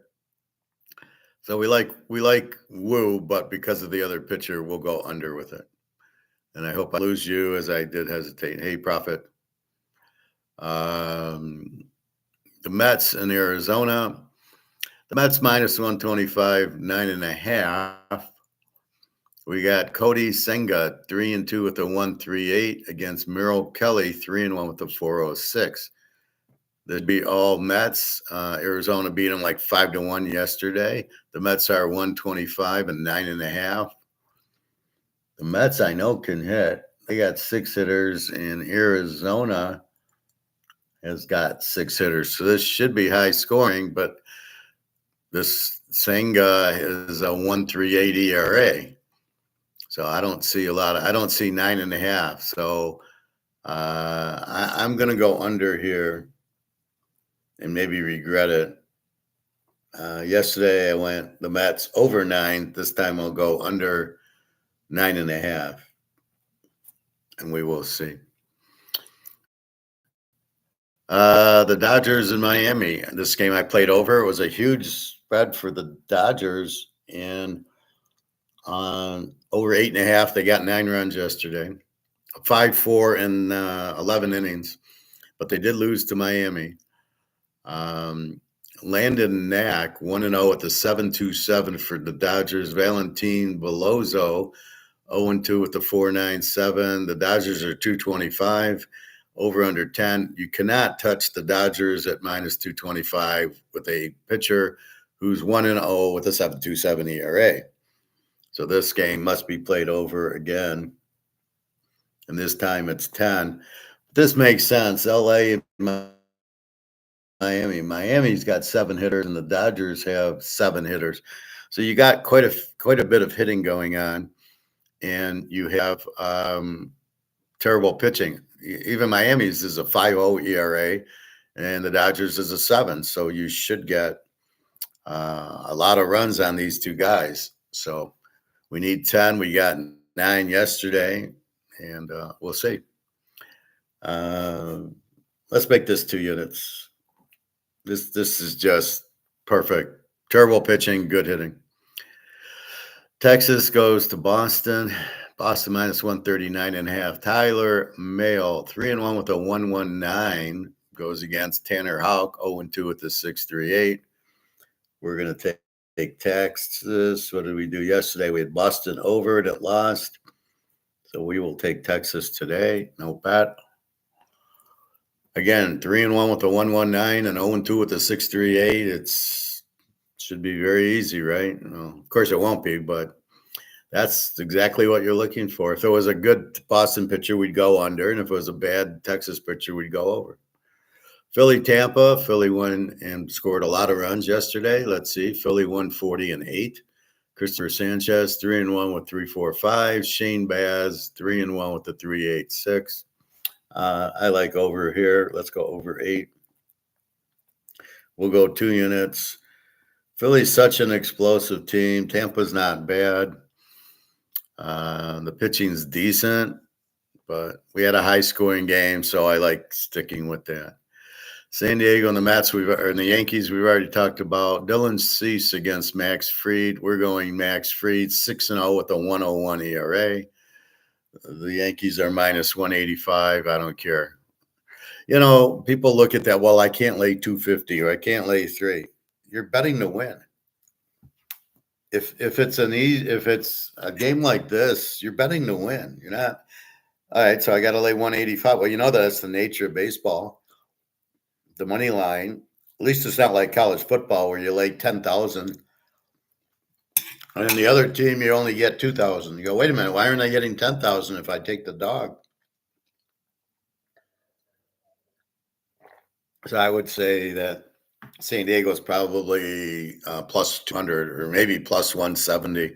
So we like Wu, but because of the other pitcher, we'll go under with it. And I hope I lose you as I did hesitate. Hey, Prophet. The Mets in Arizona. The Mets minus 125, 9.5. We got Cody Senga, 3-2 with a 1.38 against Merrill Kelly, 3-1 with a 4.06. They'd be all Mets. Arizona beat them like 5-1 yesterday. The Mets are 125 and 9.5. The Mets I know can hit. They got 6 hitters, and Arizona has got 6 hitters. So this should be high scoring, but this Senga is a 1.38 ERA. So I don't see 9.5. So I'm going to go under here and maybe regret it. Yesterday I went the Mets over 9. This time I'll go under 9.5. And we will see. The Dodgers in Miami. This game I played over. It was a huge spread for the Dodgers. And on over 8.5, they got 9 runs yesterday. 5-4 in 11 innings. But they did lose to Miami. Landon Knack, 1-0 at the 7.27 for the Dodgers. Valentin Belozo, 0-2 with the 4.97. The Dodgers are 225, over under 10. You cannot touch the Dodgers at minus 225 with a pitcher who's 1-0 with a 7.27 ERA. So this game must be played over again. And this time it's 10. This makes sense. LA and Miami. Miami's got 7 hitters, and the Dodgers have 7 hitters. So you got quite a bit of hitting going on, and you have terrible pitching. Even Miami's is a 5.0 ERA, and the Dodgers is a 7. So you should get a lot of runs on these two guys. So we need 10. We got 9 yesterday, and we'll see. Let's make this 2 units. This is just perfect. Terrible pitching, good hitting. Texas goes to Boston. Boston minus 139.5. Tyler Mahle, 3-1 with a 1.19, goes against Tanner Houck, 0-2 with the 6.38. We're going to take Texas. What did we do yesterday? We had Boston over it. It lost. So we will take Texas today. No bet. Again, 3-1 with a 1.19 and 0-2 with a 6.38. It should be very easy, right? Of course, it won't be, but that's exactly what you're looking for. If it was a good Boston pitcher, we'd go under, and if it was a bad Texas pitcher, we'd go over. Philly, Tampa. Philly won and scored a lot of runs yesterday. Let's see. Philly won 40-8. Christopher Sanchez, 3-1 with 3.45. Shane Baz, 3-1 with the 3.86. I like over here. Let's go over 8. We'll go 2 units. Philly's such an explosive team. Tampa's not bad. The pitching's decent, but we had a high-scoring game, so I like sticking with that. San Diego and the Mets, and the Yankees, we've already talked about. Dylan Cease against Max Fried. We're going Max Fried, 6-0 with a 1.01 ERA. The Yankees are minus 185. I don't care. People look at that. Well, I can't lay 250 or I can't lay 3. You're betting to win. If it's a game like this, you're betting to win. You're not. All right, so I got to lay 185. Well, that's the nature of baseball. The money line. At least it's not like college football where you lay 10,000, and then the other team you only get 2,000. You go, wait a minute, why aren't I getting 10,000 if I take the dog? So I would say that San Diego is probably plus 200 or maybe plus 170,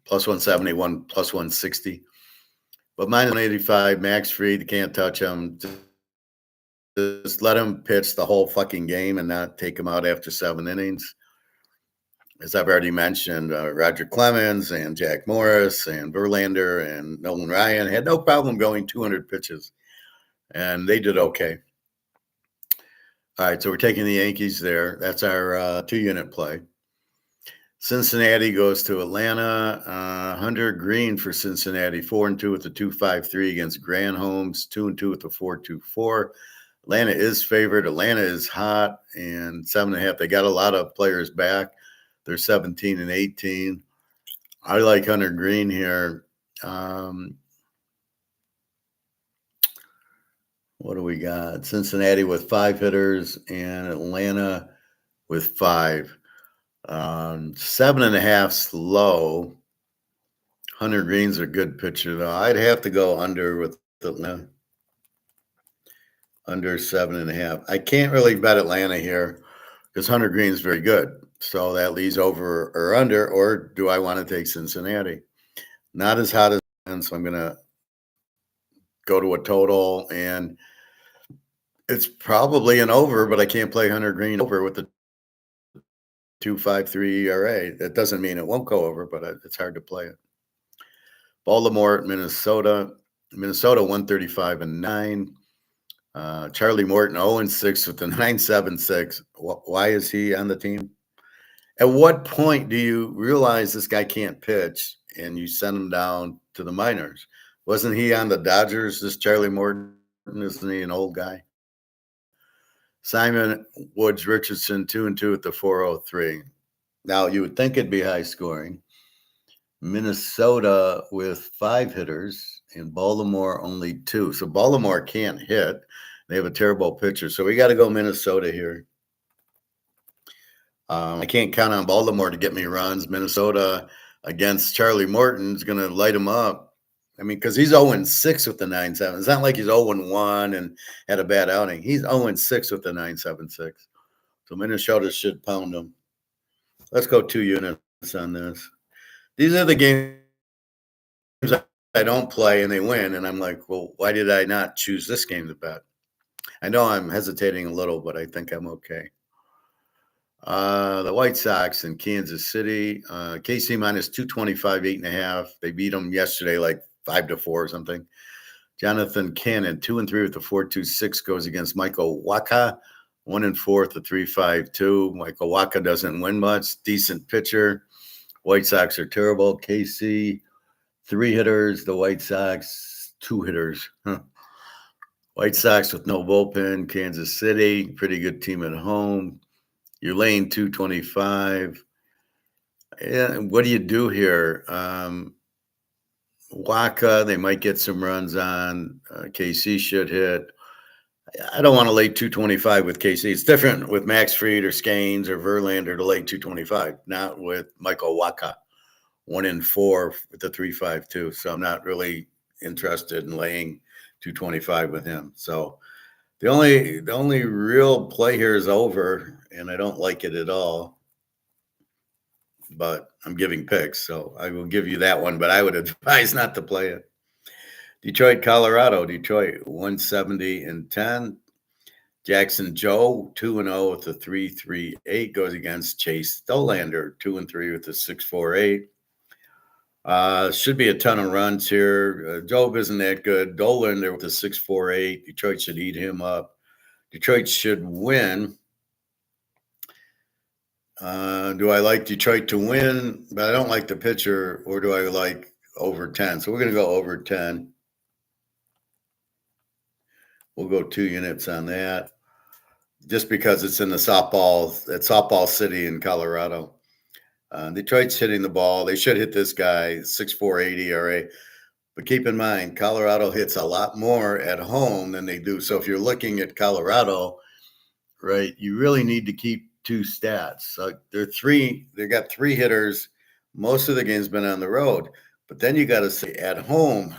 plus 171, plus 160. But minus 185, Max Fried, can't touch him. Just let him pitch the whole fucking game and not take him out after 7 innings. As I've already mentioned, Roger Clemens and Jack Morris and Verlander and Nolan Ryan had no problem going 200 pitches, and they did okay. All right, so we're taking the Yankees there. That's our 2-unit play. Cincinnati goes to Atlanta. Hunter Green for Cincinnati, 4-2 with the 2.53 against Granholm's, 2-2 with the 4.24. Atlanta is favored. Atlanta is hot, and 7.5. They got a lot of players back. They're 17-18. I like Hunter Green here. What do we got? Cincinnati with 5 hitters and Atlanta with 5. 7.5 low. Hunter Green's a good pitcher, though. I'd have to go under with Atlanta. Under 7.5. I can't really bet Atlanta here because Hunter Green's very good. So that leaves over or under, or do I want to take Cincinnati? Not as hot as, so I'm going to go to a total, and it's probably an over, but I can't play Hunter Green over with the 2.53 ERA. That doesn't mean it won't go over, but it's hard to play it. Baltimore at Minnesota. Minnesota 135-9. Charlie Morton 0-6 with the 9.76. Why is he on the team? At what point do you realize this guy can't pitch and you send him down to the minors? Wasn't he on the Dodgers, this Charlie Morton? Isn't he an old guy? Simon Woods Richardson 2-2 with the 4.03. Now, you would think it'd be high scoring. Minnesota with 5 hitters and Baltimore only 2. So Baltimore can't hit. They have a terrible pitcher. So we got to go Minnesota here. I can't count on Baltimore to get me runs. Minnesota against Charlie Morton is going to light him up. I mean, because he's 0-6 with the 9.7. It's not like he's 0-1 and had a bad outing. He's 0-6 with the 9.76. So Minnesota should pound him. Let's go 2 units on this. These are the games I don't play and they win. And I'm like, well, why did I not choose this game to bet? I know I'm hesitating a little, but I think I'm okay. The White Sox in Kansas City, KC minus 225, 8.5. They beat them yesterday like 5-4 or something. Jonathan Cannon, 2-3 with the 4.26, goes against Michael Wacha, 1-4 with the 3.52. Michael Wacha doesn't win much. Decent pitcher. White Sox are terrible. KC, 3 hitters. The White Sox, 2 hitters. White Sox with no bullpen. Kansas City, pretty good team at home. You're laying 225. Yeah, what do you do here? Waka, they might get some runs on. KC should hit. I don't want to lay 225 with KC. It's different with Max Fried or Scanes or Verlander to lay 225, not with Michael Waka, 1-4 with the 3.52. So I'm not really interested in laying 225 with him. So the only real play here is over, and I don't like it at all. but I'm giving picks, so I will give you that one, but I would advise not to play it. Detroit, Colorado. Detroit 170-10. Jackson Joe 2-0 with a 3.38 goes against Chase Stolander 2-3 with a 6.48. Should be a ton of runs here. Job isn't that good. Dolander with a 6.48. Detroit should eat him up. Detroit should win. Do I like Detroit to win? But I don't like the pitcher, or do I like over 10? So we're going to go over 10. We'll go 2 units on that, just because it's in the softball city in Colorado. Detroit's hitting the ball. They should hit this guy, 6.48 ERA. But keep in mind, Colorado hits a lot more at home than they do. So if you're looking at Colorado, right, you really need to keep 2 stats. So they got 3 hitters. Most of the game's been on the road. But then you got to say at home,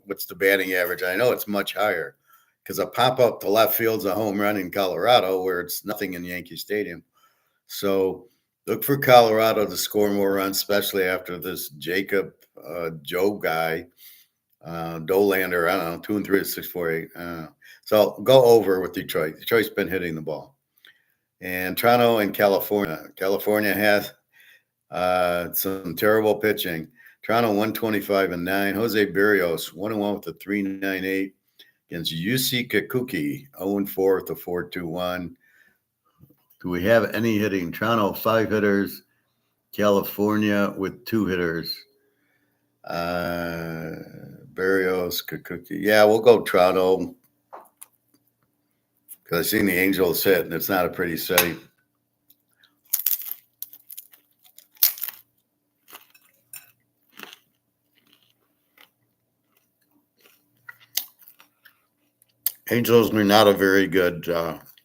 what's the batting average? I know it's much higher because a pop up to left field's a home run in Colorado where it's nothing in Yankee Stadium. So look for Colorado to score more runs, especially after this Jacob Joe guy, Dolander, I don't know, 2-3 at 6.48. So go over with Detroit. Detroit's been hitting the ball. And Toronto and California. California has some terrible pitching. Toronto 125-9. Jose Berrios 1-1 with a 3.98 against UC Kikuchi 0-4 with a 4.21. Do we have any hitting? Toronto 5 hitters. California with 2 hitters. Berrios, Kikuchi. Yeah, we'll go Toronto because I've seen the Angels hit, and it's not a pretty sight. Angels are not a very good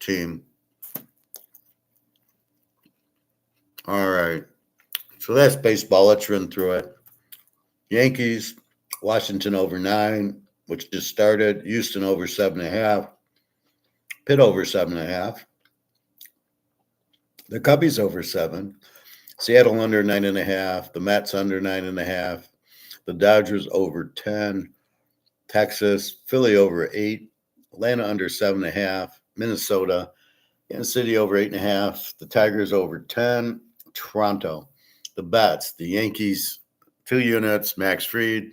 team. All right. So that's baseball. Let's run through it. Yankees, Washington over 9, which just started. Houston over 7.5. Pitt over 7.5. The Cubbies over 7. Seattle under 9.5. The Mets under 9.5. The Dodgers over 10. Texas, Philly over 8. Atlanta under 7.5. Minnesota, Kansas City over 8.5. The Tigers over 10. Toronto, the bets, the Yankees 2 units, Max Fried.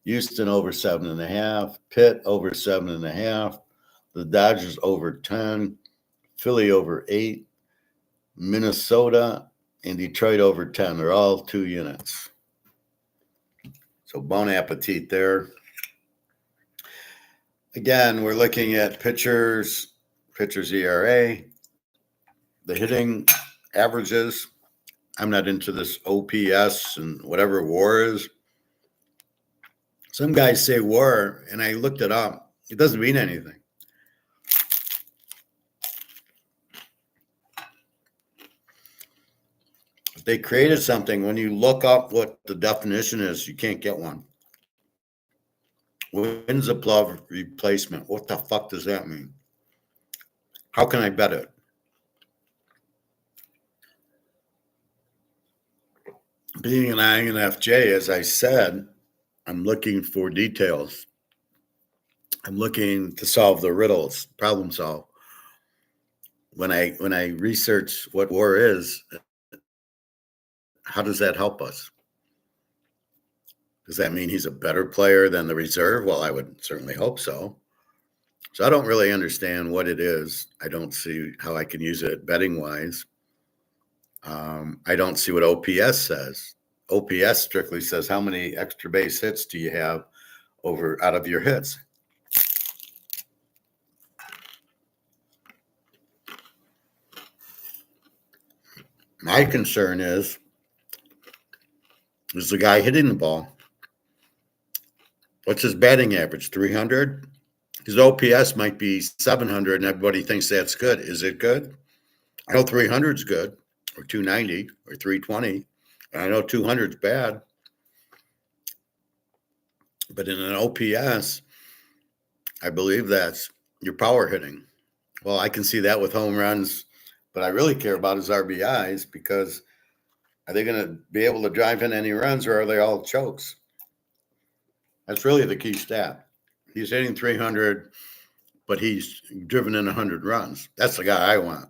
Houston over 7.5. Pitt over 7.5. The Dodgers over 10. Philly over 8. Minnesota and Detroit over 10. They're all 2 units. So bon appetit there. Again, we're looking at pitchers ERA, the hitting averages. I'm not into this OPS and whatever WAR is. Some guys say WAR, and I looked it up. It doesn't mean anything. They created something. When you look up what the definition is, you can't get one. Wins above replacement. What the fuck does that mean? How can I bet it? Being an INFJ, as I said, I'm looking for details. I'm looking to solve the riddles, problem solve. When I research what WAR is, how does that help us? Does that mean he's a better player than the reserve? Well, I would certainly hope so. So I don't really understand what it is. I don't see how I can use it betting wise. I don't see what OPS says. OPS strictly says how many extra base hits do you have out of your hits. My concern is the guy hitting the ball. What's his batting average? 300? His OPS might be 700, and everybody thinks that's good. Is it good? I know 300 is good, or 290, or 320. And I know 200 is bad. But in an OPS, I believe that's your power hitting. Well, I can see that with home runs, but I really care about his RBIs because Are they going to be able to drive in any runs, or are they all chokes? That's really the key stat. He's hitting 300, but he's driven in 100 runs. That's the guy I want.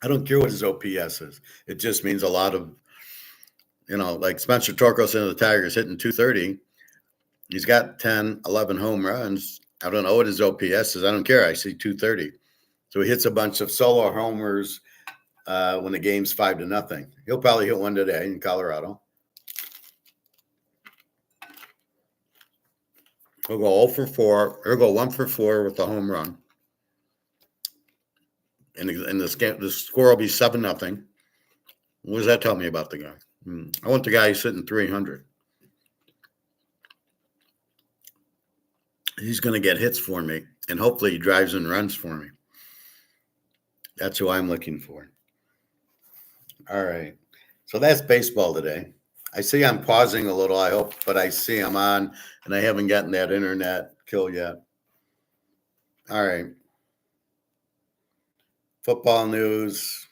I don't care what his OPS is. It just means a lot of, like Spencer Torkelson of the Tigers hitting 230. He's got 10, 11 home runs. I don't know what his OPS is. I don't care. I see 230. So he hits a bunch of solo homers when the game's 5-0. He'll probably hit one today in Colorado. He'll go 0 for 4. He'll go 1 for 4 with the home run. And the score will be 7-0. What does that tell me about the guy? I want the guy who's hitting 300. He's going to get hits for me, and hopefully he drives and runs for me. That's who I'm looking for. All right. So that's baseball today. I see I'm pausing a little, I hope, but I see I'm on, and I haven't gotten that internet kill yet. All right. Football news.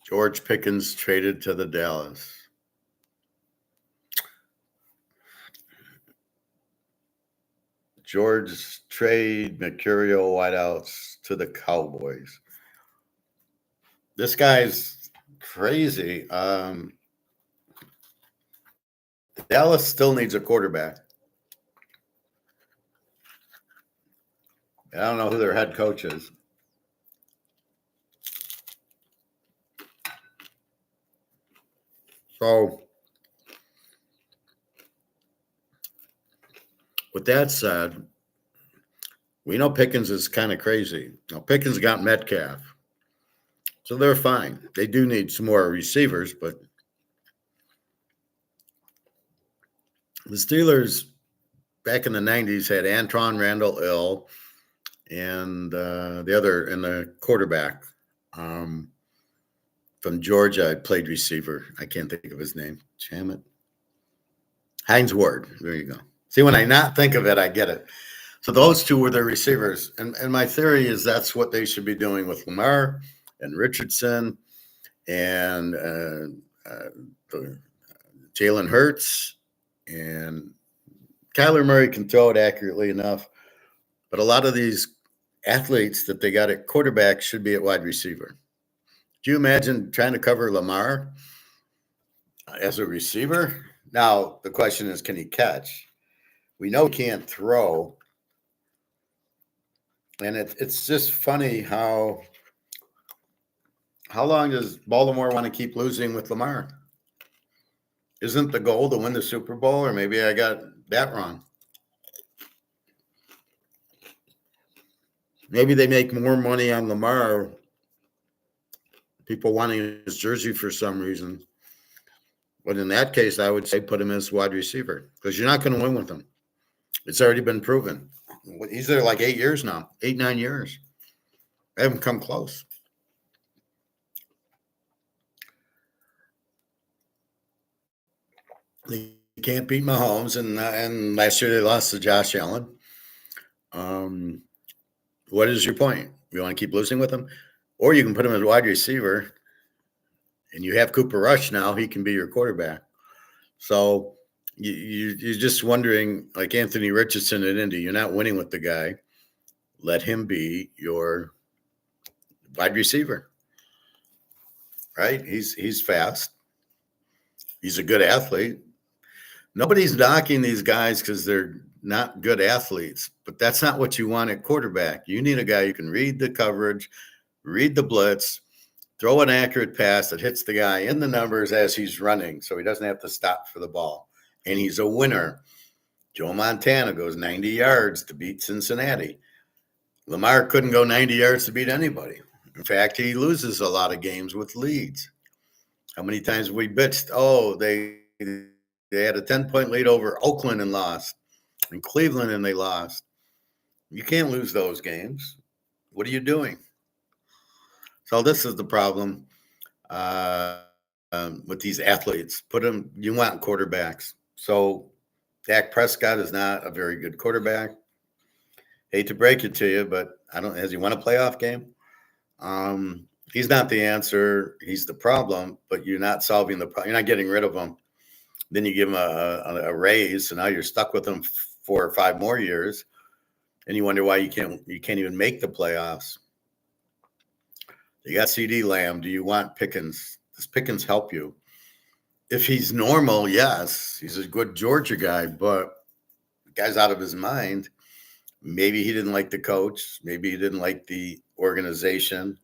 George Pickens traded to the Dallas. George trade Mercurial wideouts to the Cowboys. This guy's crazy. Dallas still needs a quarterback. I don't know who their head coach is. So, with that said, we know Pickens is kind of crazy. Now, Pickens got Metcalf, so they're fine. They do need some more receivers, but the Steelers back in the 90s had Antoine Randall Ill and the quarterback from Georgia played receiver. I can't think of his name. Damn Hines Ward. There you go. See, when I not think of it, I get it. So those two were their receivers. And my theory is that's what they should be doing with Lamar and Richardson and Jalen Hurts. And Kyler Murray can throw it accurately enough. But a lot of these athletes that they got at quarterback should be at wide receiver. Do you imagine trying to cover Lamar as a receiver? Now, the question is, can he catch? We know he can't throw. And it's just funny how long does Baltimore want to keep losing with Lamar? Isn't the goal to win the Super Bowl? Or maybe I got that wrong. Maybe they make more money on Lamar, people wanting his jersey for some reason. But in that case, I would say put him as wide receiver because you're not going to win with him. It's already been proven. He's there like 8 years now, 8-9 years. They haven't come close. They can't beat Mahomes, and last year they lost to Josh Allen. What is your point? You want to keep losing with him? Or you can put him as wide receiver, and you have Cooper Rush now. He can be your quarterback. So you're just wondering, like Anthony Richardson at Indy, you're not winning with the guy. Let him be your wide receiver, right? He's fast. He's a good athlete. Nobody's knocking these guys because they're not good athletes, but that's not what you want at quarterback. You need a guy who can read the coverage, read the blitz, throw an accurate pass that hits the guy in the numbers as he's running so he doesn't have to stop for the ball. And he's a winner. Joe Montana goes 90 yards to beat Cincinnati. Lamar couldn't go 90 yards to beat anybody. In fact, he loses a lot of games with leads. How many times have we bitched? Oh, they had a 10-point lead over Oakland and lost, and Cleveland and they lost. You can't lose those games. What are you doing? So this is the problem with these athletes. You want quarterbacks. So Dak Prescott is not a very good quarterback. Hate to break it to you, but has he won a playoff game? He's not the answer. He's the problem, but you're not solving the problem. You're not getting rid of him. Then you give him a raise, and now you're stuck with him 4 or 5 more years, and you wonder why you can't even make the playoffs. You got CD Lamb. Do you want Pickens? Does Pickens help you? If he's normal, yes, he's a good Georgia guy, but the guy's out of his mind. Maybe he didn't like the coach. Maybe he didn't like the organization.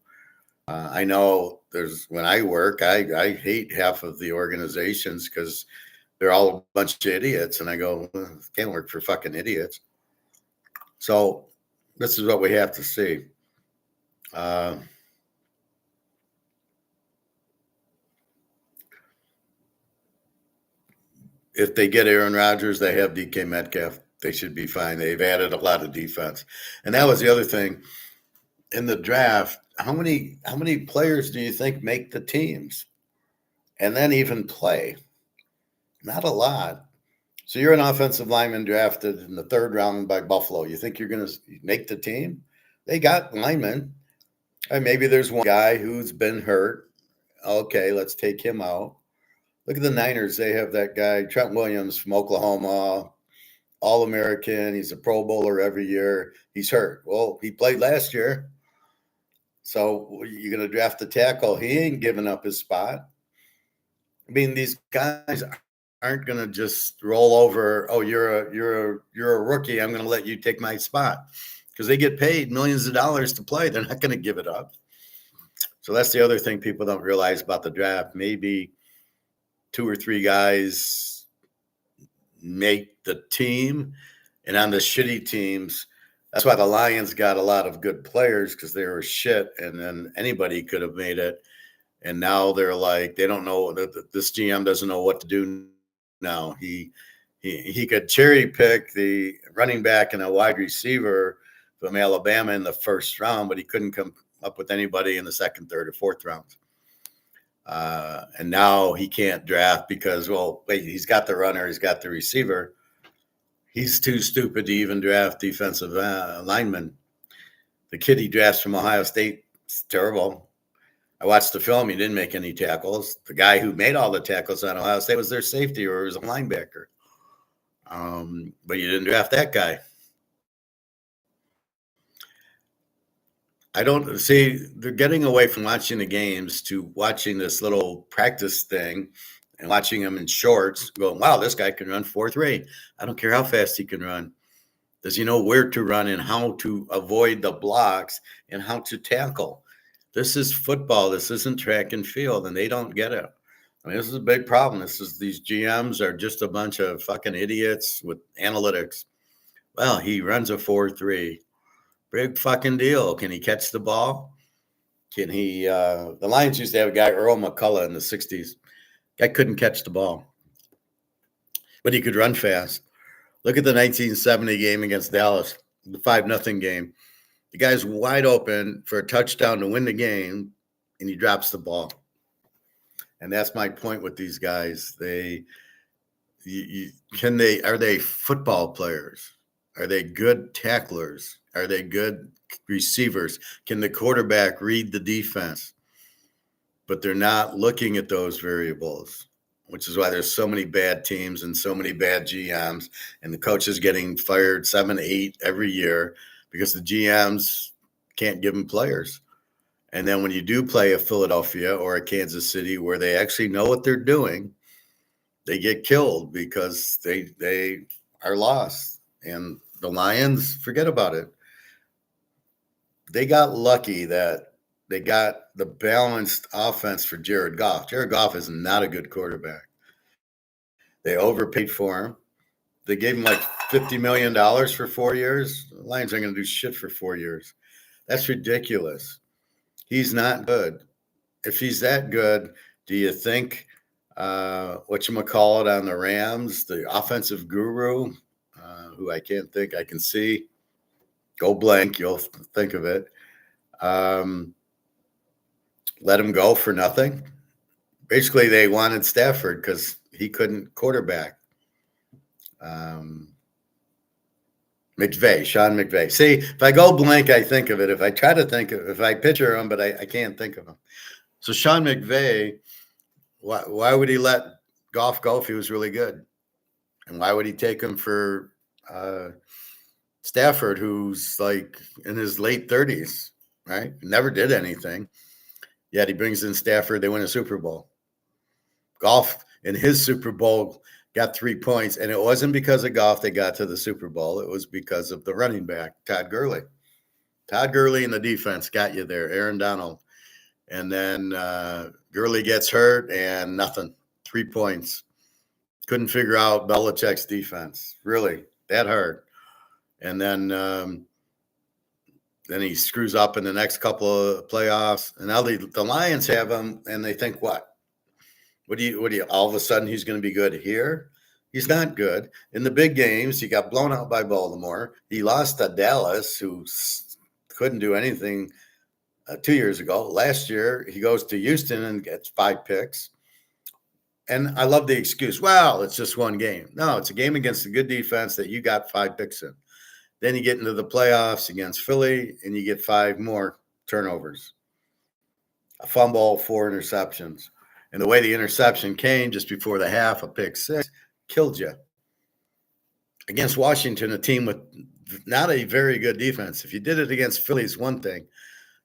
I know when I work, I hate half of the organizations because they're all a bunch of idiots. And I go, can't work for fucking idiots. So this is what we have to see. If they get Aaron Rodgers, they have DK Metcalf. They should be fine. They've added a lot of defense. And that was the other thing. In the draft, how many players do you think make the teams and then even play? Not a lot. So you're an offensive lineman drafted in the 3rd round by Buffalo. You think you're going to make the team? They got linemen. And maybe there's one guy who's been hurt. Okay, let's take him out. Look at the Niners. They have that guy, Trent Williams from Oklahoma, All-American. He's a Pro Bowler every year. He's hurt. Well, he played last year. So you're going to draft a tackle. He ain't giving up his spot. I mean, these guys aren't going to just roll over. Oh, you're a rookie. I'm going to let you take my spot because they get paid millions of dollars to play. They're not going to give it up. So that's the other thing people don't realize about the draft. Maybe 2 or 3 guys make the team, and on the shitty teams, that's why the Lions got a lot of good players because they were shit, and then anybody could have made it. And now they're like, they don't know that this GM doesn't know what to do now. He could cherry pick the running back and a wide receiver from Alabama in the 1st round, but he couldn't come up with anybody in the 2nd, 3rd, or 4th rounds. And now he can't draft because, well, wait, he's got the runner, he's got the receiver. He's too stupid to even draft defensive linemen. The kid he drafts from Ohio State is terrible. I watched the film. He didn't make any tackles. The guy who made all the tackles on Ohio State was their safety or was a linebacker. But you didn't draft that guy. I don't see they're getting away from watching the games to watching this little practice thing and watching him in shorts going, wow, this guy can run 4.3. I don't care how fast he can run. Does he know where to run and how to avoid the blocks and how to tackle? This is football. This isn't track and field, and they don't get it. I mean, this is a big problem. These GMs are just a bunch of fucking idiots with analytics. Well, he runs a 4.3. Big fucking deal. Can he catch the ball? Can he? The Lions used to have a guy, Earl McCullough, in the 60s. Guy couldn't catch the ball, but he could run fast. Look at the 1970 game against Dallas, the 5-0 game. The guy's wide open for a touchdown to win the game, and he drops the ball. And that's my point with these guys. Are they football players? Are they good tacklers? Are they good receivers? Can the quarterback read the defense? But they're not looking at those variables, which is why there's so many bad teams and so many bad GMs, and the coaches getting fired 7, 8 every year because the GMs can't give them players. And then when you do play a Philadelphia or a Kansas City where they actually know what they're doing, they get killed because they are lost. And the Lions, forget about it. They got lucky that they got the balanced offense for Jared Goff. Jared Goff is not a good quarterback. They overpaid for him. They gave him like $50 million for 4 years. The Lions aren't going to do shit for 4 years. That's ridiculous. He's not good. If he's that good, do you think whatchamacallit on the Rams, the offensive guru, who I can't think, I can see, go blank, you'll think of it, let him go for nothing? Basically, they wanted Stafford because he couldn't quarterback. Sean McVay. See, if I go blank, I think of it. If I try to think of, if I picture him, but I can't think of him. So Sean McVay, why would he let Goff go if he was really good? And why would he take him for Stafford, who's like in his late 30s, right? Never did anything. Yet he brings in Stafford, they win a Super Bowl. Goff in his Super Bowl got 3 points, and it wasn't because of Goff they got to the Super Bowl. It was because of the running back, Todd Gurley. Todd Gurley in the defense got you there, Aaron Donald. And then Gurley gets hurt and nothing. 3 points. Couldn't figure out Belichick's defense. Really, that hard. And then he screws up in the next couple of playoffs. And now the Lions have him, and they think, what? What do you? All of a sudden, he's going to be good here? He's not good. In the big games, he got blown out by Baltimore. He lost to Dallas, who couldn't do anything 2 years ago. Last year, he goes to Houston and gets 5 picks. And I love the excuse, well, it's just one game. No, it's a game against a good defense that you got 5 picks in. Then you get into the playoffs against Philly, and you get 5 more turnovers. A fumble, 4 interceptions. And the way the interception came just before the half, a pick 6, killed you. Against Washington, a team with not a very good defense. If you did it against Philly, it's one thing.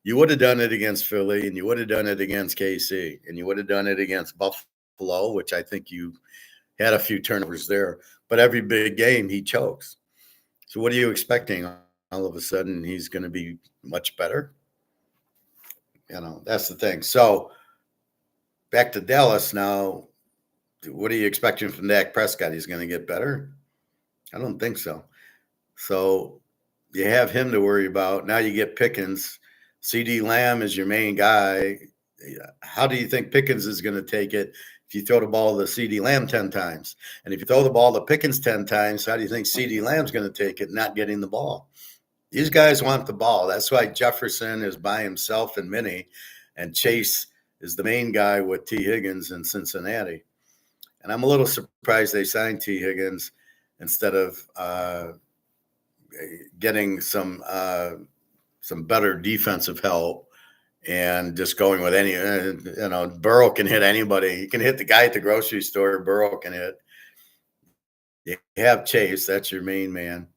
You would have done it against Philly, and you would have done it against KC, and you would have done it against Buffalo, which I think you had a few turnovers there. But every big game, he chokes. So what are you expecting? All of a sudden, he's going to be much better? That's the thing. So back to Dallas now. What are you expecting from Dak Prescott? He's going to get better? I don't think so. So you have him to worry about. Now you get Pickens. CD Lamb is your main guy. How do you think Pickens is going to take it if you throw the ball to CD Lamb 10 times? And if you throw the ball to Pickens 10 times, how do you think CD Lamb's going to take it not getting the ball? These guys want the ball. That's why Jefferson is by himself in Minnie, and Chase is the main guy with T. Higgins in Cincinnati. And I'm a little surprised they signed T. Higgins instead of getting some better defensive help and just going with any. Burrow can hit anybody. He can hit the guy at the grocery store. Burrow can hit. You have Chase. That's your main man.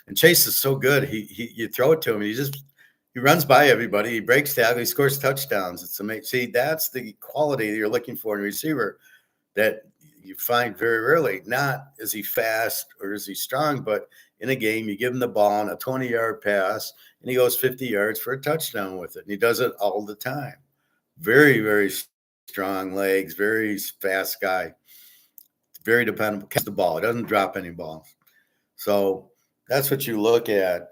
And Chase is so good. You throw it to him, and he runs by everybody. He breaks tackles. He scores touchdowns. It's amazing. See, that's the quality that you're looking for in a receiver that you find very rarely. Not is he fast or is he strong, but in a game, you give him the ball on a 20-yard pass, and he goes 50 yards for a touchdown with it. And he does it all the time. Very, very strong legs, very fast guy. Very dependable. Catches the ball. He doesn't drop any balls. So that's what you look at.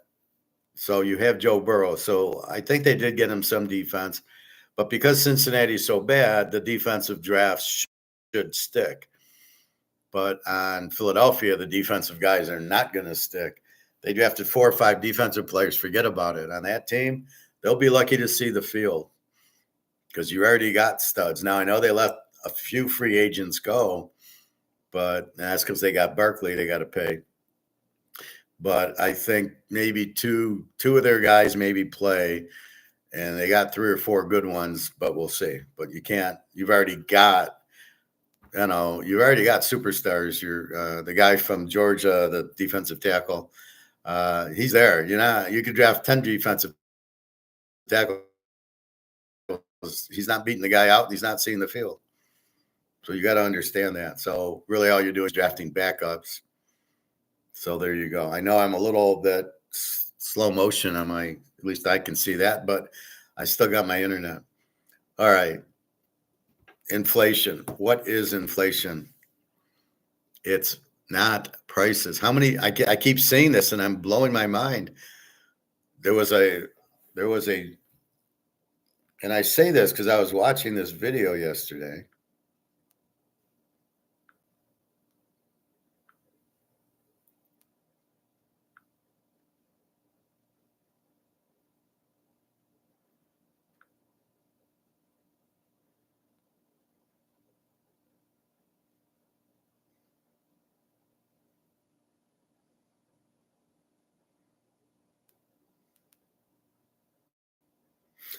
So you have Joe Burrow. So I think they did get him some defense. But because Cincinnati is so bad, the defensive drafts should stick. But on Philadelphia, the defensive guys are not going to stick. They drafted 4 or 5 defensive players. Forget about it. On that team, they'll be lucky to see the field because you already got studs. Now, I know they let a few free agents go, but that's because they got Barkley they got to pay. But I think maybe two of their guys maybe play, and they got 3 or 4 good ones, but we'll see. But you can't. You've already got superstars. You're the guy from Georgia, the defensive tackle. He's there. You could draft 10 defensive tackles. He's not beating the guy out. He's not seeing the field. So you got to understand that. So really all you're doing is drafting backups. So there you go. I know I'm a little bit slow motion on at least I can see that, but I still got my internet. All right. Inflation. What is inflation? It's not prices. How many? I keep saying this, and I'm blowing my mind. There was a, and I say this because I was watching this video yesterday.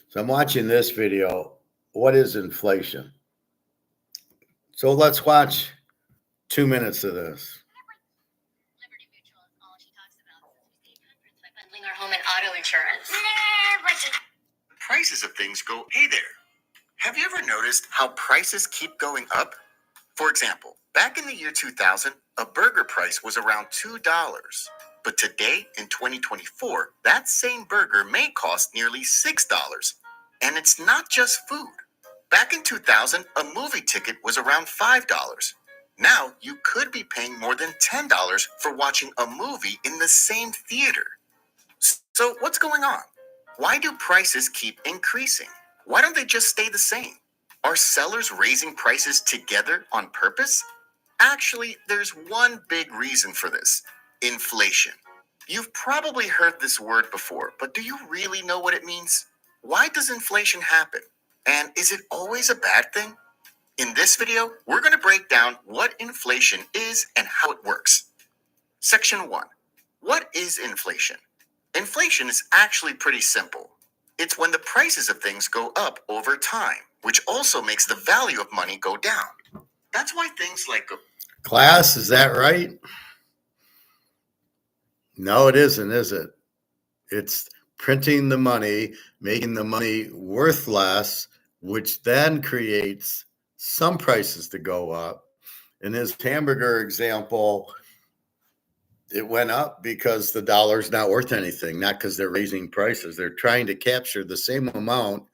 So I'm watching this video. What is inflation? So let's watch 2 minutes of this. Bundling our home and auto insurance. Prices of things go, hey there. Have you ever noticed how prices keep going up? For example, back in the year 2000, a burger price was around $2. But today, in 2024, that same burger may cost nearly $6. And it's not just food. Back in 2000, a movie ticket was around $5. Now, you could be paying more than $10 for watching a movie in the same theater. So, what's going on? Why do prices keep increasing? Why don't they just stay the same? Are sellers raising prices together on purpose? Actually, there's one big reason for this: inflation. You've probably heard this word before, but do you really know what it means? Why does inflation happen? And is it always a bad thing? In this video, we're going to break down what inflation is and how it works. Section 1. What is inflation? Inflation is actually pretty simple. It's when the prices of things go up over time, which also makes the value of money go down. That's why things like Class, is that right? No, it isn't, is it? It's printing the money, making the money worth less, which then creates some prices to go up. In his hamburger example, it went up because the dollar's not worth anything, not because they're raising prices. They're trying to capture the same amount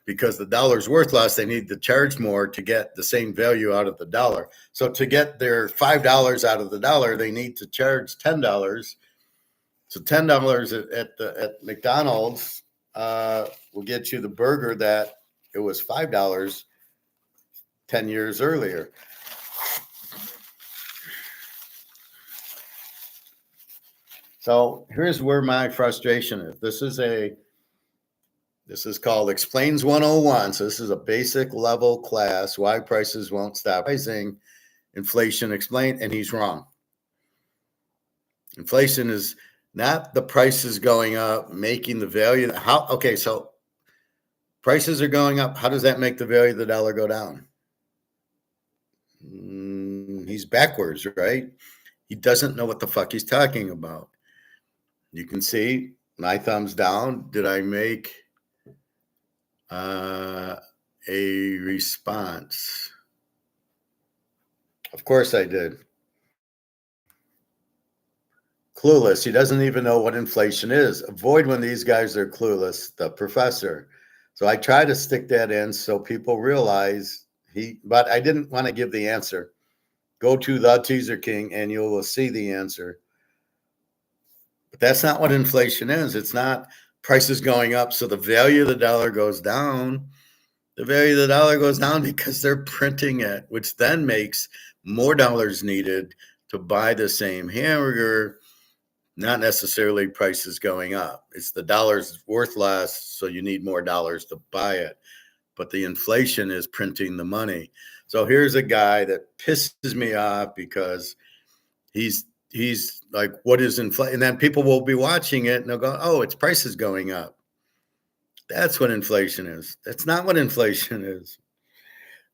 because the dollar's worth less. They need to charge more to get the same value out of the dollar. So to get their $5 out of the dollar, they need to charge $10. So $10 at McDonald's will get you the burger that it was $5 10 years earlier. So here's where my frustration is. This is called Explains 101. So this is a basic level class, why prices won't stop rising, inflation explained, and he's wrong. Inflation is not the prices going up, making the value. Okay, so prices are going up. How does that make the value of the dollar go down? He's backwards, right? He doesn't know what the fuck he's talking about. You can see my thumbs down. Did I make a response? Of course I did. Clueless. He doesn't even know what inflation is. Avoid when these guys are clueless, the professor. So I try to stick that in so people realize but I didn't want to give the answer. Go to the Teaserking and you will see the answer. But that's not what inflation is. It's not prices going up, so the value of the dollar goes down. The value of the dollar goes down because they're printing it, which then makes more dollars needed to buy the same hamburger, not necessarily prices going up. It's the dollar's worth less, so you need more dollars to buy it. But the inflation is printing the money. So here's a guy that pisses me off because he's like, what is inflation? And then people will be watching it and they'll go, oh, it's prices going up. That's what inflation is. That's not what inflation is.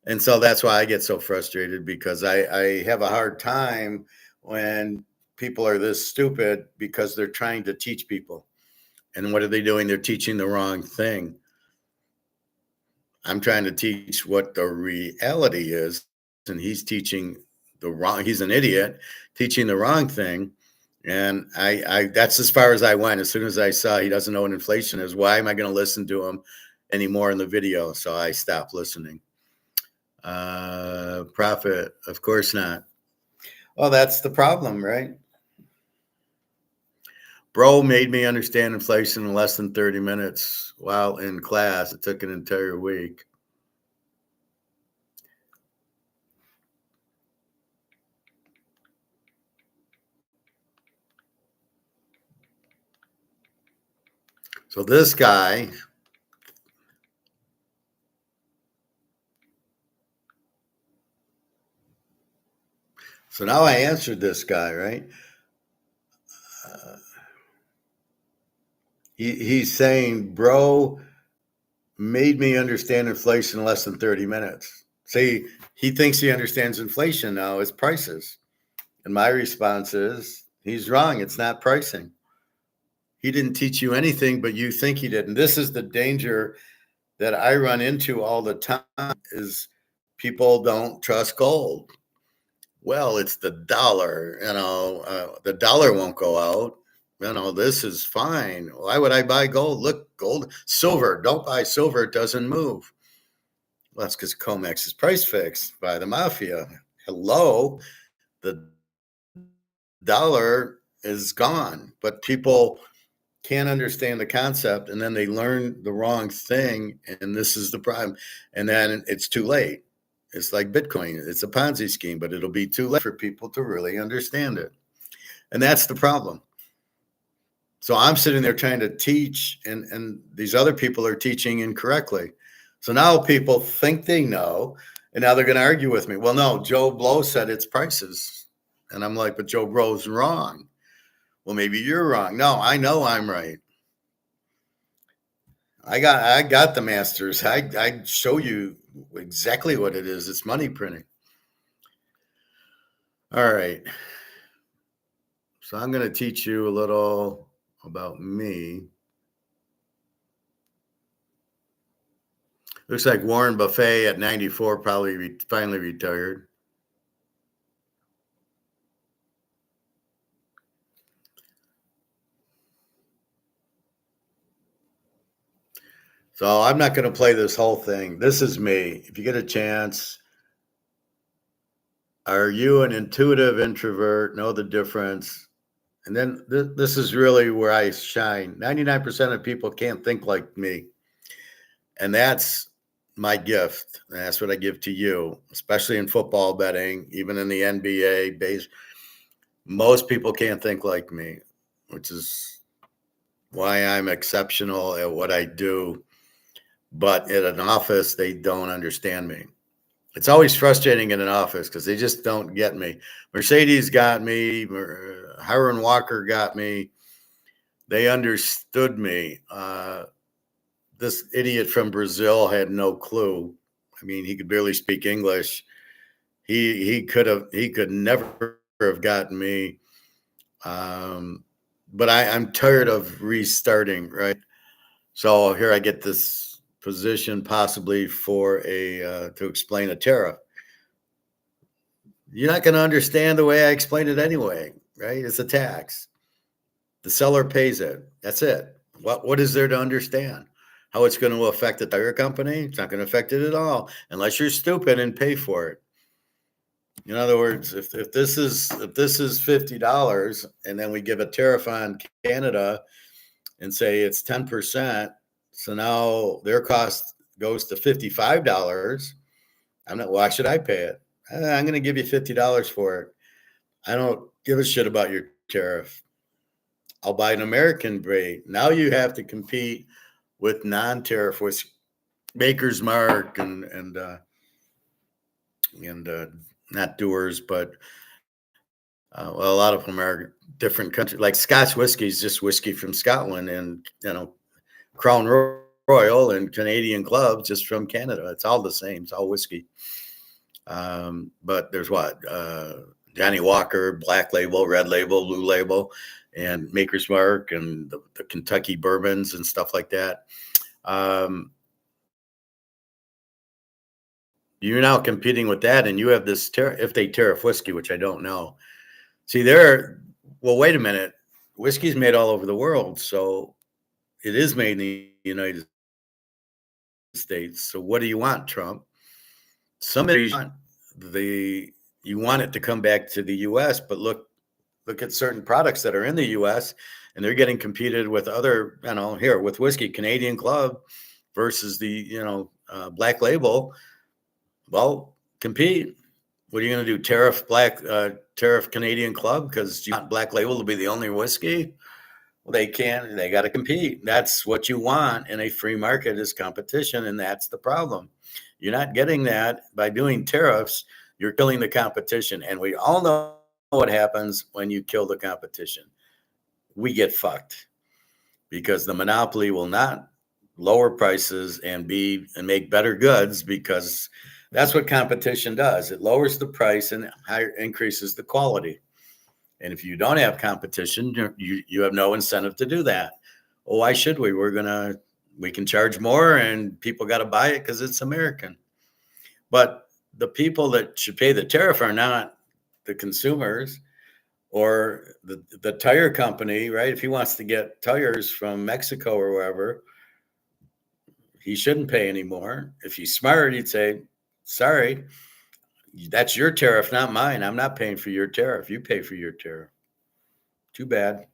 And so that's why I get so frustrated, because I have a hard time when people are this stupid because they're trying to teach people. And what are they doing? They're teaching the wrong thing. I'm trying to teach what the reality is, and he's teaching the wrong. He's an idiot teaching the wrong thing. And I that's as far as I went. As soon as I saw he doesn't know what inflation is, why am I going to listen to him anymore in the video? So I stopped listening. Profit, of course not. Well, that's the problem, right? Bro made me understand inflation in less than 30 minutes while in class. It took an entire week. So this guy, so now I answered this guy, right? He's saying, bro made me understand inflation in less than 30 minutes. See, he thinks he understands inflation now as prices. And my response is, he's wrong. It's not pricing. He didn't teach you anything, but you think he did. And this is the danger that I run into all the time is people don't trust gold. Well, it's the dollar, the dollar won't go out. This is fine. Why would I buy gold? Look, gold, silver, don't buy silver. It doesn't move. Well, that's because Comex is price fixed by the mafia. Hello, the dollar is gone, but people can't understand the concept and then they learn the wrong thing. And this is the problem. And then it's too late. It's like Bitcoin. It's a Ponzi scheme, but it'll be too late for people to really understand it. And that's the problem. So I'm sitting there trying to teach, and these other people are teaching incorrectly. So now people think they know, and now they're going to argue with me. Well, no, Joe Blow said it's prices. And I'm like, but Joe Blow's wrong. Well, maybe you're wrong. No, I know I'm right. I got the masters. I show you exactly what it is. It's money printing. All right. So I'm going to teach you a little about me. Looks like Warren Buffett at 94 probably finally retired. So I'm not going to play this whole thing. This is me. If you get a chance, are you an intuitive introvert? Know the difference? And then this is really where I shine. 99% of people can't think like me. And that's my gift. And that's what I give to you, especially in football betting, even in the NBA base. Most people can't think like me, which is why I'm exceptional at what I do. But at an office, they don't understand me. It's always frustrating in an office because they just don't get me. Mercedes got me. Hiram Walker got me. They understood me. This idiot from Brazil had no clue. I mean, he could barely speak English. He could never have gotten me. But I'm tired of restarting, right? So here I get this position possibly for to explain a tariff. You're not going to understand the way I explain it anyway, right? It's a tax. The seller pays it. That's it. What is there to understand? How it's going to affect the tire company? It's not going to affect it at all, unless you're stupid and pay for it. In other words, if this is $50 and then we give a tariff on Canada and say it's 10%, so now their cost goes to $55. Why should I pay it? I'm going to give you $50 for it. I don't give a shit about your tariff. I'll buy an American grade. Now you have to compete with non-tariff, with Maker's Mark and not Doers, but well, a lot of them are different countries. Like Scotch whiskey is just whiskey from Scotland, and Crown Royal and Canadian Club just from Canada. It's all the same. It's all whiskey. But there's Johnny Walker, Black Label, Red Label, Blue Label, and Maker's Mark, and the Kentucky bourbons and stuff like that. You're now competing with that, and you have this if they tariff whiskey, which I don't know. See, well, wait a minute. Whiskey's made all over the world, so it is made in the United States. So what do you want, Trump? You want it to come back to the U.S., but look at certain products that are in the U.S. and they're getting competed with other, here with whiskey, Canadian Club versus the Black Label. Well, compete. What are you going to do? Tariff Canadian Club because you want Black Label to be the only whiskey? Well, they can't. They got to compete. That's what you want in a free market, is competition, and that's the problem. You're not getting that by doing tariffs. You're killing the competition, and we all know what happens when you kill the competition. We get fucked because the monopoly will not lower prices and make better goods, because that's what competition does. It lowers the price and increases the quality. And if you don't have competition, you have no incentive to do that. Well, why should we? We can charge more and people got to buy it because it's American. But the people that should pay the tariff are not the consumers or the tire company, right? If he wants to get tires from Mexico or wherever, he shouldn't pay anymore. If he's smart, he'd say, sorry, that's your tariff, not mine. I'm not paying for your tariff. You pay for your tariff. Too bad.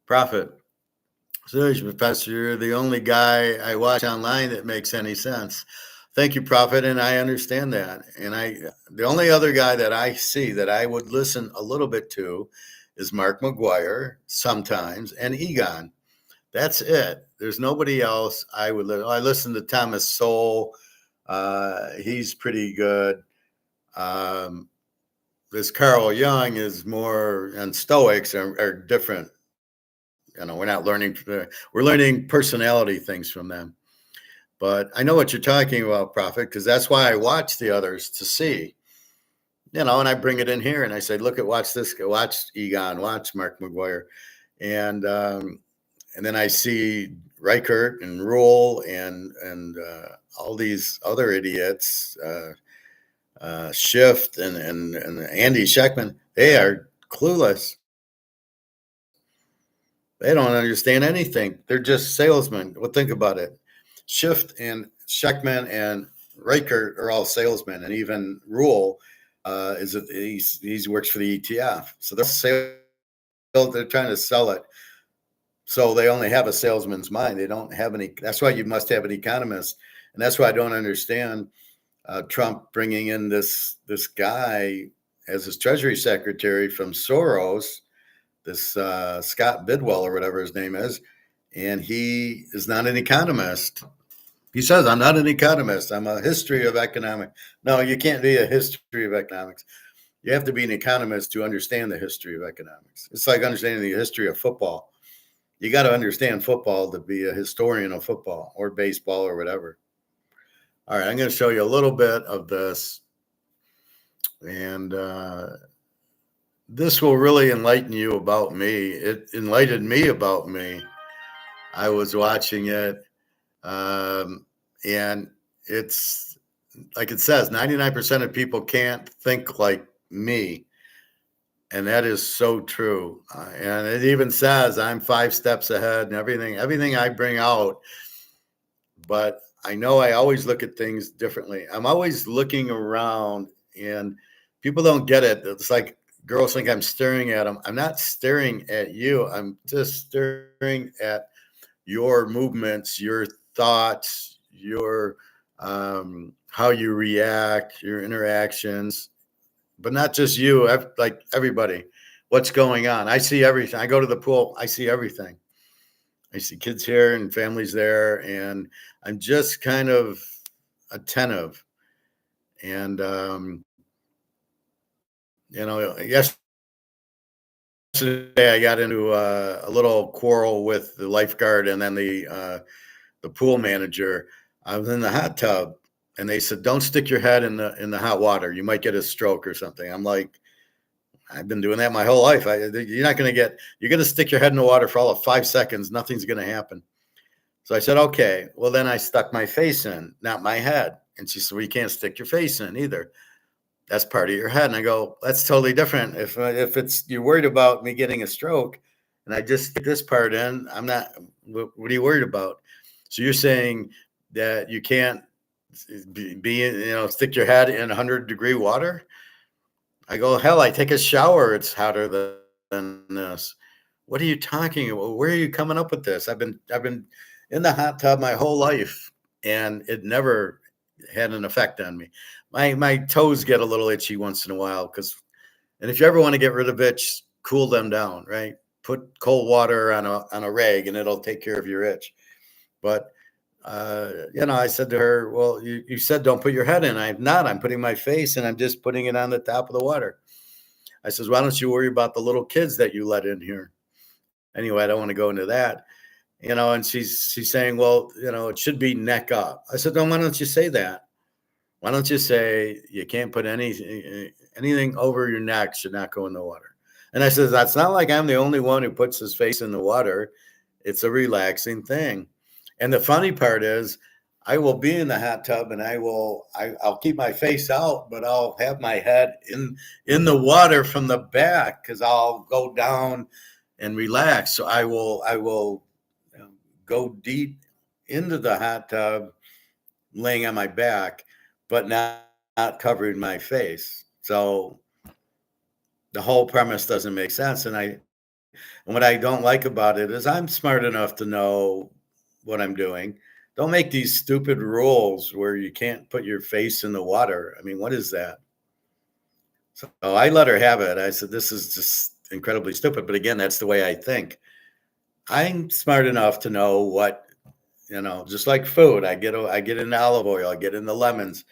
Profit. Seriously, Professor, you're the only guy I watch online that makes any sense. Thank you, Prophet, and I understand that. And the only other guy that I see that I would listen a little bit to is Mark McGuire sometimes, and Egon. That's it. There's nobody else I would listen. I listen to Thomas Sowell. He's pretty good. This Carl Jung is more, and Stoics are different. We're learning personality things from them. But I know what you're talking about, Prophet, because that's why I watch the others to see, and I bring it in here and I say, watch this, watch Egon, watch Mark McGuire. And then I see Reichert and Rule and all these other idiots, Schiff and Andy Scheckman. They are clueless. They don't understand anything. They're just salesmen. Well, think about it. Schiff and Scheckman and Reichert are all salesmen, and even Rule he works for the ETF. So they're trying to sell it. So they only have a salesman's mind. They don't have any. That's why you must have an economist, and that's why I don't understand Trump bringing in this guy as his Treasury Secretary from Soros, this Scott Bidwell or whatever his name is, and he is not an economist. He says, I'm not an economist. I'm a history of economics. No, you can't be a history of economics. You have to be an economist to understand the history of economics. It's like understanding the history of football. You got to understand football to be a historian of football or baseball or whatever. All right, I'm going to show you a little bit of this. And this will really enlighten you about me. It enlightened me about me. I was watching it. And it's like it says, 99% of people can't think like me. And that is so true. And it even says I'm 5 steps ahead and everything I bring out. But I know I always look at things differently. I'm always looking around, and people don't get it. It's like girls think I'm staring at them. I'm not staring at you. I'm just staring at your movements, your thoughts, your how you react, your interactions, but not just you, like everybody. What's going on? I see everything. I go to the pool. I see everything. I see kids here and families there, and I'm just kind of attentive. And yesterday I got into a little quarrel with the lifeguard and then the pool manager. I was in the hot tub, and they said, "Don't stick your head in the hot water. You might get a stroke or something." I'm like, I've been doing that my whole life. You're going to stick your head in the water for all of 5 seconds. Nothing's going to happen. So I said, okay. Well, then I stuck my face in, not my head. And she said, well, you can't stick your face in either. That's part of your head. And I go, that's totally different. If you're worried about me getting a stroke and I just stick this part in, I'm not, what are you worried about? So you're saying that you can't stick your head in 100-degree water? I go, hell, I take a shower. It's hotter than this. What are you talking about? Where are you coming up with this? I've been in the hot tub my whole life, and it never had an effect on me. My toes get a little itchy once in a while and if you ever want to get rid of itch, cool them down, right? Put cold water on a rag, and it'll take care of your itch. But I said to her, well, you said don't put your head in. I'm not. I'm putting my face, and I'm just putting it on the top of the water. I says, why don't you worry about the little kids that you let in here? Anyway, I don't want to go into that. And she's saying, well, it should be neck up. I said, then why don't you say that? Why don't you say you can't put anything over your neck should not go in the water? And I said, that's not like I'm the only one who puts his face in the water. It's a relaxing thing. And the funny part is, I will be in the hot tub and I'll keep my face out, but I'll have my head in the water from the back because I'll go down and relax. So I will go deep into the hot tub, laying on my back, but not covering my face. So the whole premise doesn't make sense. And what I don't like about it is I'm smart enough to know what I'm doing. Don't make these stupid rules where you can't put your face in the water. I mean, what is that? So I let her have it. I said, this is just incredibly stupid. But again, that's the way I think. I'm smart enough to know what, just like food. I get into olive oil, I get into lemons,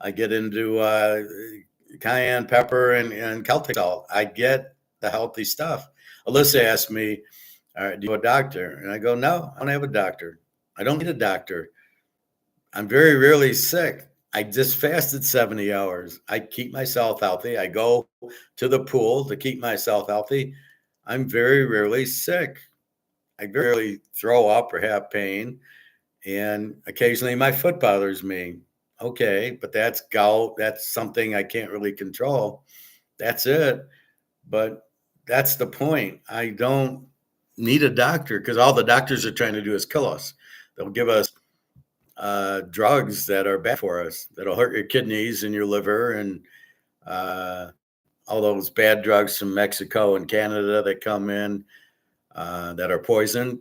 I get into cayenne pepper and Celtic salt. I get the healthy stuff. Alyssa asked me, all right, do you have a doctor? And I go, no, I don't have a doctor. I don't need a doctor. I'm very rarely sick. I just fasted 70 hours. I keep myself healthy. I go to the pool to keep myself healthy. I'm very rarely sick. I very rarely throw up or have pain. And occasionally my foot bothers me. Okay, but that's gout. That's something I can't really control. That's it. But that's the point. I don't need a doctor because all the doctors are trying to do is kill us. They'll give us drugs that are bad for us, that'll hurt your kidneys and your liver and all those bad drugs from Mexico and Canada that come in that are poison.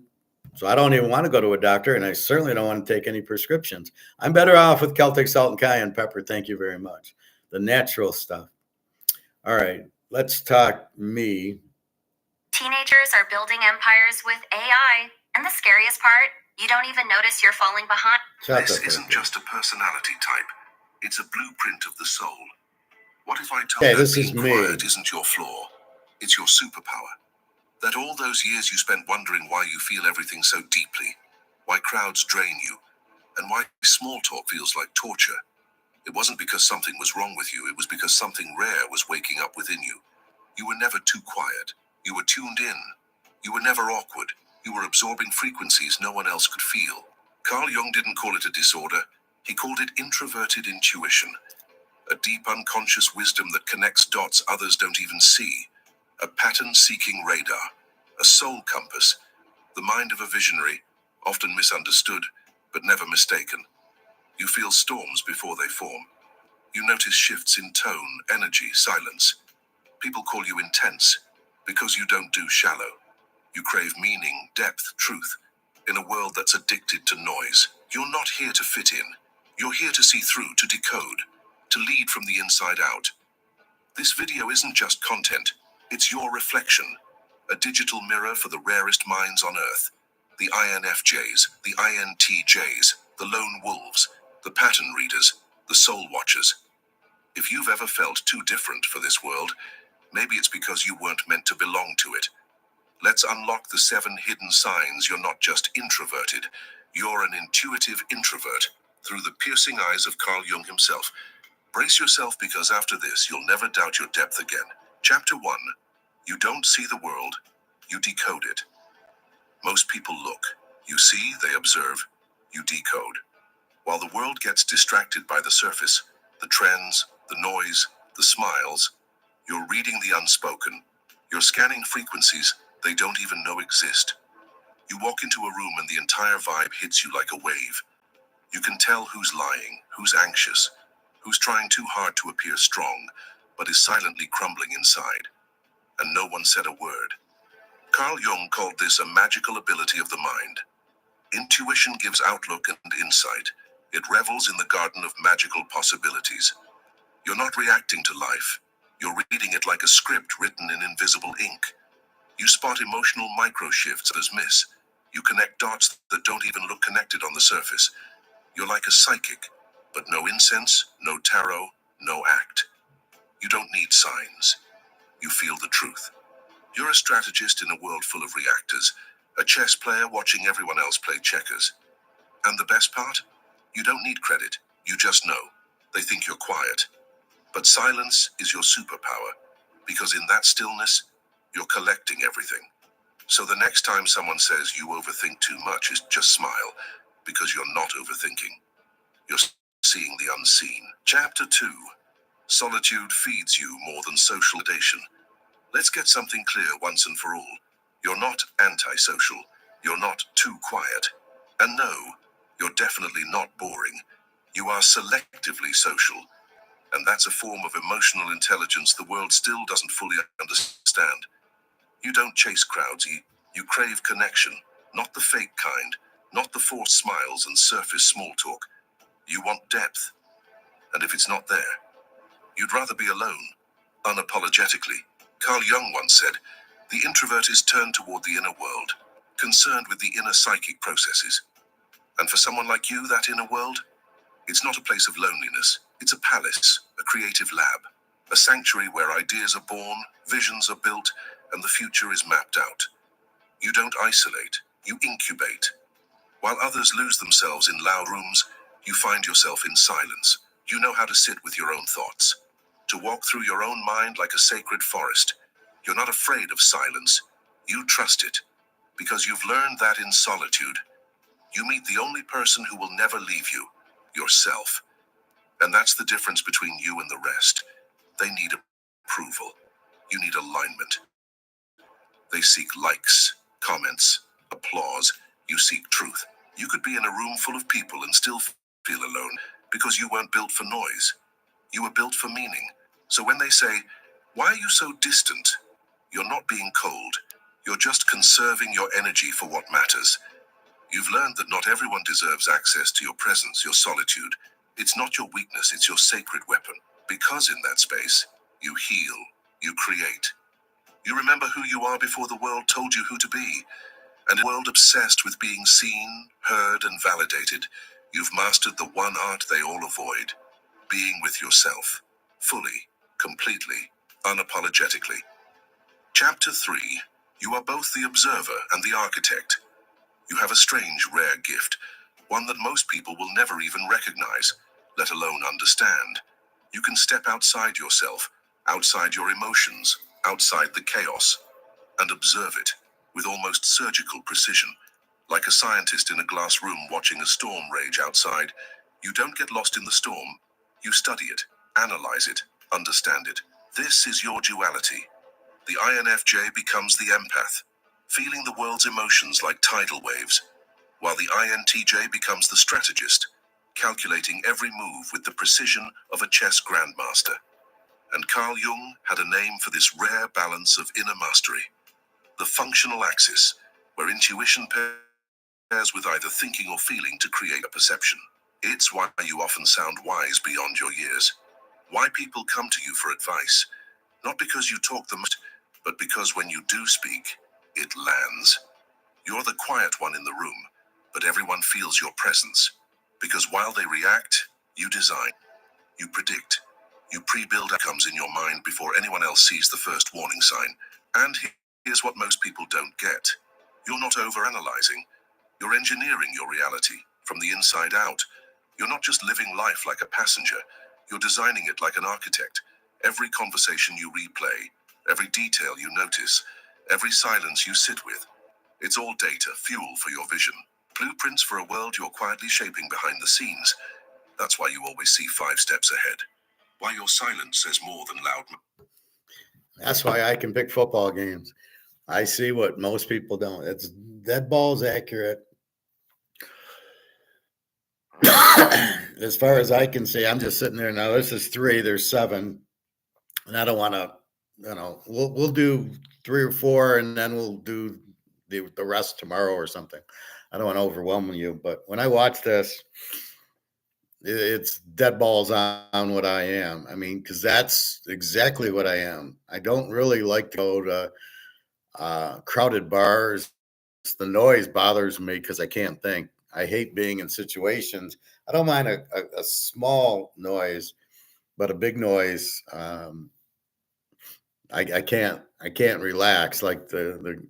So I don't even want to go to a doctor, and I certainly don't want to take any prescriptions. I'm better off with Celtic salt and cayenne pepper. Thank you very much. The natural stuff. All right, let's talk me. Teenagers are building empires with AI. And the scariest part, you don't even notice you're falling behind. This isn't just a personality type. It's a blueprint of the soul. What if I told Okay, you this that is being me. quiet isn't your flaw? It's your superpower. That all those years you spent wondering why you feel everything so deeply, why crowds drain you, and why small talk feels like torture. It wasn't because something was wrong with you, it was because something rare was waking up within you. You were never too quiet. You were tuned in. You were never awkward. You were absorbing frequencies no one else could feel. Carl Jung didn't call it a disorder. He called it introverted intuition, a deep unconscious wisdom that connects dots others don't even see, a pattern-seeking radar, a soul compass, the mind of a visionary, often misunderstood, but never mistaken. You feel storms before they form. You notice shifts in tone, energy, silence. People call you intense because you don't do shallow. You crave meaning, depth, truth. In a world that's addicted to noise, you're not here to fit in. You're here to see through, to decode, to lead from the inside out. This video isn't just content, it's your reflection. A digital mirror for the rarest minds on Earth. The INFJs, the INTJs, the lone wolves, the pattern readers, the soul watchers. If you've ever felt too different for this world, maybe it's because you weren't meant to belong to it. Let's unlock the 7 hidden signs you're not just introverted, you're an intuitive introvert, through the piercing eyes of Carl Jung himself. Brace yourself because after this, you'll never doubt your depth again. Chapter 1. You don't see the world, you decode it. Most people look. You see, they observe, you decode. While the world gets distracted by the surface, the trends, the noise, the smiles, you're reading the unspoken. You're scanning frequencies they don't even know exist. You walk into a room and the entire vibe hits you like a wave. You can tell who's lying, who's anxious, who's trying too hard to appear strong, but is silently crumbling inside. And no one said a word. Carl Jung called this a magical ability of the mind. Intuition gives outlook and insight. It revels in the garden of magical possibilities. You're not reacting to life. You're reading it like a script written in invisible ink. You spot emotional micro-shifts others miss. You connect dots that don't even look connected on the surface. You're like a psychic, but no incense, no tarot, no act. You don't need signs. You feel the truth. You're a strategist in a world full of reactors, a chess player watching everyone else play checkers. And the best part? You don't need credit, you just know. They think you're quiet. But silence is your superpower, because in that stillness, you're collecting everything. So the next time someone says you overthink too much, is just smile, because you're not overthinking. You're seeing the unseen. Chapter 2. Solitude feeds you more than social validation. Let's get something clear once and for all. You're not antisocial. You're not too quiet. And no, you're definitely not boring. You are selectively social. And that's a form of emotional intelligence the world still doesn't fully understand. You don't chase crowds, you crave connection, not the fake kind, not the forced smiles and surface small talk. You want depth. And if it's not there, you'd rather be alone, unapologetically. Carl Jung once said, "The introvert is turned toward the inner world, concerned with the inner psychic processes." And for someone like you, that inner world, it's not a place of loneliness. It's a palace, a creative lab, a sanctuary where ideas are born, visions are built, and the future is mapped out. You don't isolate, you incubate. While others lose themselves in loud rooms, you find yourself in silence. You know how to sit with your own thoughts, to walk through your own mind like a sacred forest. You're not afraid of silence. You trust it, because you've learned that in solitude, you meet the only person who will never leave you, yourself. And that's the difference between you and the rest. They need approval. You need alignment. They seek likes, comments, applause. You seek truth. You could be in a room full of people and still feel alone because you weren't built for noise. You were built for meaning. So when they say, "Why are you so distant?" you're not being cold. You're just conserving your energy for what matters. You've learned that not everyone deserves access to your presence, your solitude. It's not your weakness, it's your sacred weapon. Because in that space, you heal, you create. You remember who you are before the world told you who to be. And in a world obsessed with being seen, heard, and validated, you've mastered the one art they all avoid: being with yourself, fully, completely, unapologetically. Chapter 3. You are both the observer and the architect. You have a strange, rare gift, one that most people will never even recognize, let alone understand. You can step outside yourself, outside your emotions, outside the chaos, and observe it with almost surgical precision. Like a scientist in a glass room watching a storm rage outside, you don't get lost in the storm. You study it, analyze it, understand it. This is your duality. The INFJ becomes the empath, feeling the world's emotions like tidal waves, while the INTJ becomes the strategist, calculating every move with the precision of a chess grandmaster. And Carl Jung had a name for this rare balance of inner mastery: the functional axis, where intuition pairs with either thinking or feeling to create a perception. It's why you often sound wise beyond your years. Why people come to you for advice. Not because you talk the most, but because when you do speak, it lands. You're the quiet one in the room, but everyone feels your presence. Because while they react, you design, you predict, you pre-build outcomes in your mind before anyone else sees the first warning sign. And here's what most people don't get. You're not overanalyzing. You're engineering your reality from the inside out. You're not just living life like a passenger. You're designing it like an architect. Every conversation you replay, every detail you notice, every silence you sit with, it's all data, fuel for your vision. Blueprints for a world you're quietly shaping behind the scenes. That's why you always see 5 steps ahead. Why your silence says more than loud. That's why I can pick football games. I see what most people don't. It's dead balls accurate. As far as I can see, I'm just sitting there now. This is 3. There's 7, and I don't want to. We'll do 3 or 4, and then we'll do the rest tomorrow or something. I don't want to overwhelm you, but when I watch this, it's dead balls on what I am. I mean, because that's exactly what I am. I don't really like to go to crowded bars. The noise bothers me because I can't think. I hate being in situations. I don't mind a small noise, but a big noise I can't relax like the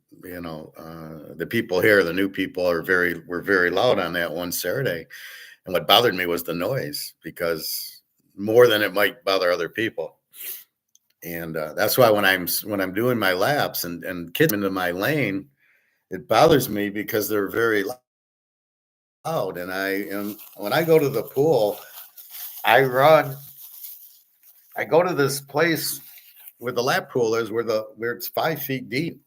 people here, the new people were very loud on that one Saturday. And what bothered me was the noise, because more than it might bother other people. And that's why when I'm doing my laps and kids into my lane, it bothers me because they're very loud. And when I go to the pool, I run. I go to this place where the lap pool is, where it's 5 feet deep,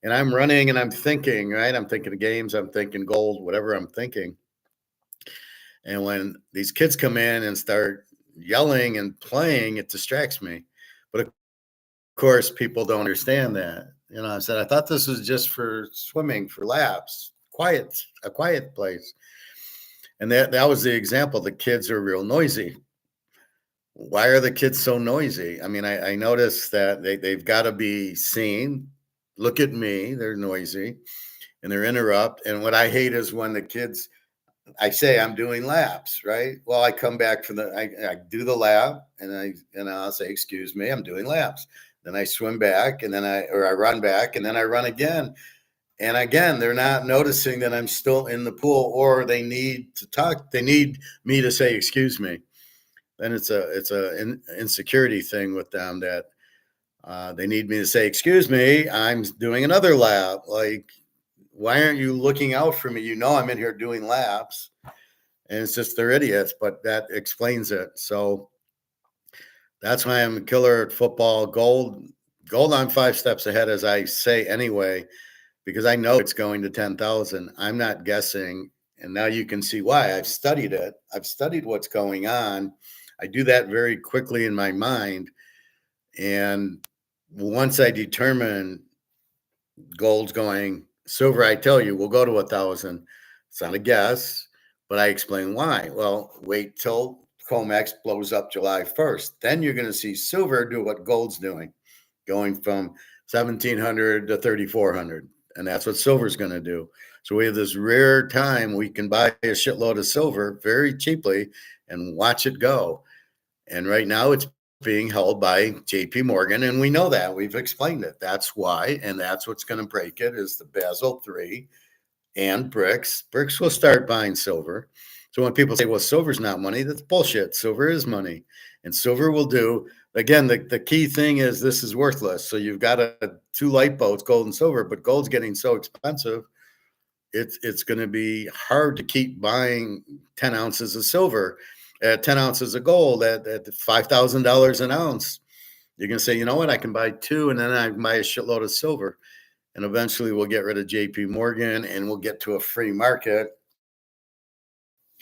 and I'm running and I'm thinking, right? I'm thinking of games, I'm thinking gold, whatever I'm thinking. And when these kids come in and start yelling and playing, it distracts me. But of course, people don't understand that. I said, I thought this was just for swimming, for laps, a quiet place. And that was the example. The kids are real noisy. Why are the kids so noisy? I mean, I noticed that they've got to be seen. Look at me, they're noisy and they're interrupt. And what I hate is when the kids, I say I'm doing laps, right? Well, I come back from I do the lap and I'll say, excuse me, I'm doing laps. Then I swim back and I run back and then I run again. And again, they're not noticing that I'm still in the pool, or they need to talk. They need me to say, excuse me. Then it's a insecurity thing with them that they need me to say, excuse me, I'm doing another lap. Like, why aren't you looking out for me? I'm in here doing laps. And it's just they're idiots, but that explains it. So that's why I'm a killer at football. Gold on 5 steps ahead, as I say anyway, because I know it's going to 10,000. I'm not guessing. And now you can see why. I've studied it. I've studied what's going on. I do that very quickly in my mind. And once I determine gold's going, silver, I tell you, will go to 1,000. It's not a guess, but I explain why. Well, wait till Comex blows up July 1st. Then you're going to see silver do what gold's doing, going from 1,700 to 3,400. And that's what silver's going to do. So we have this rare time we can buy a shitload of silver very cheaply and watch it go. And right now it's being held by JP Morgan, and we know that. We've explained it. That's why, and that's what's going to break it is the Basel III and BRICS. BRICS will start buying silver. So when people say, well, silver's not money, that's bullshit. Silver is money. And silver will do, again, the key thing is this is worthless. So you've got two lifeboats, gold and silver, but gold's getting so expensive, it's going to be hard to keep buying 10 ounces of silver at 10 ounces of gold at $5,000 an ounce. You're going to say, you know what, I can buy two, and then I can buy a shitload of silver. And eventually we'll get rid of JP Morgan and we'll get to a free market,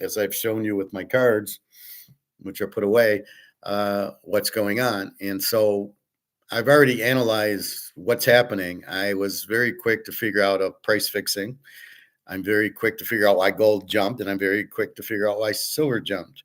as I've shown you with my cards, which are put away, what's going on. And so I've already analyzed what's happening. I was very quick to figure out a price fixing. I'm very quick to figure out why gold jumped, and I'm very quick to figure out why silver jumped.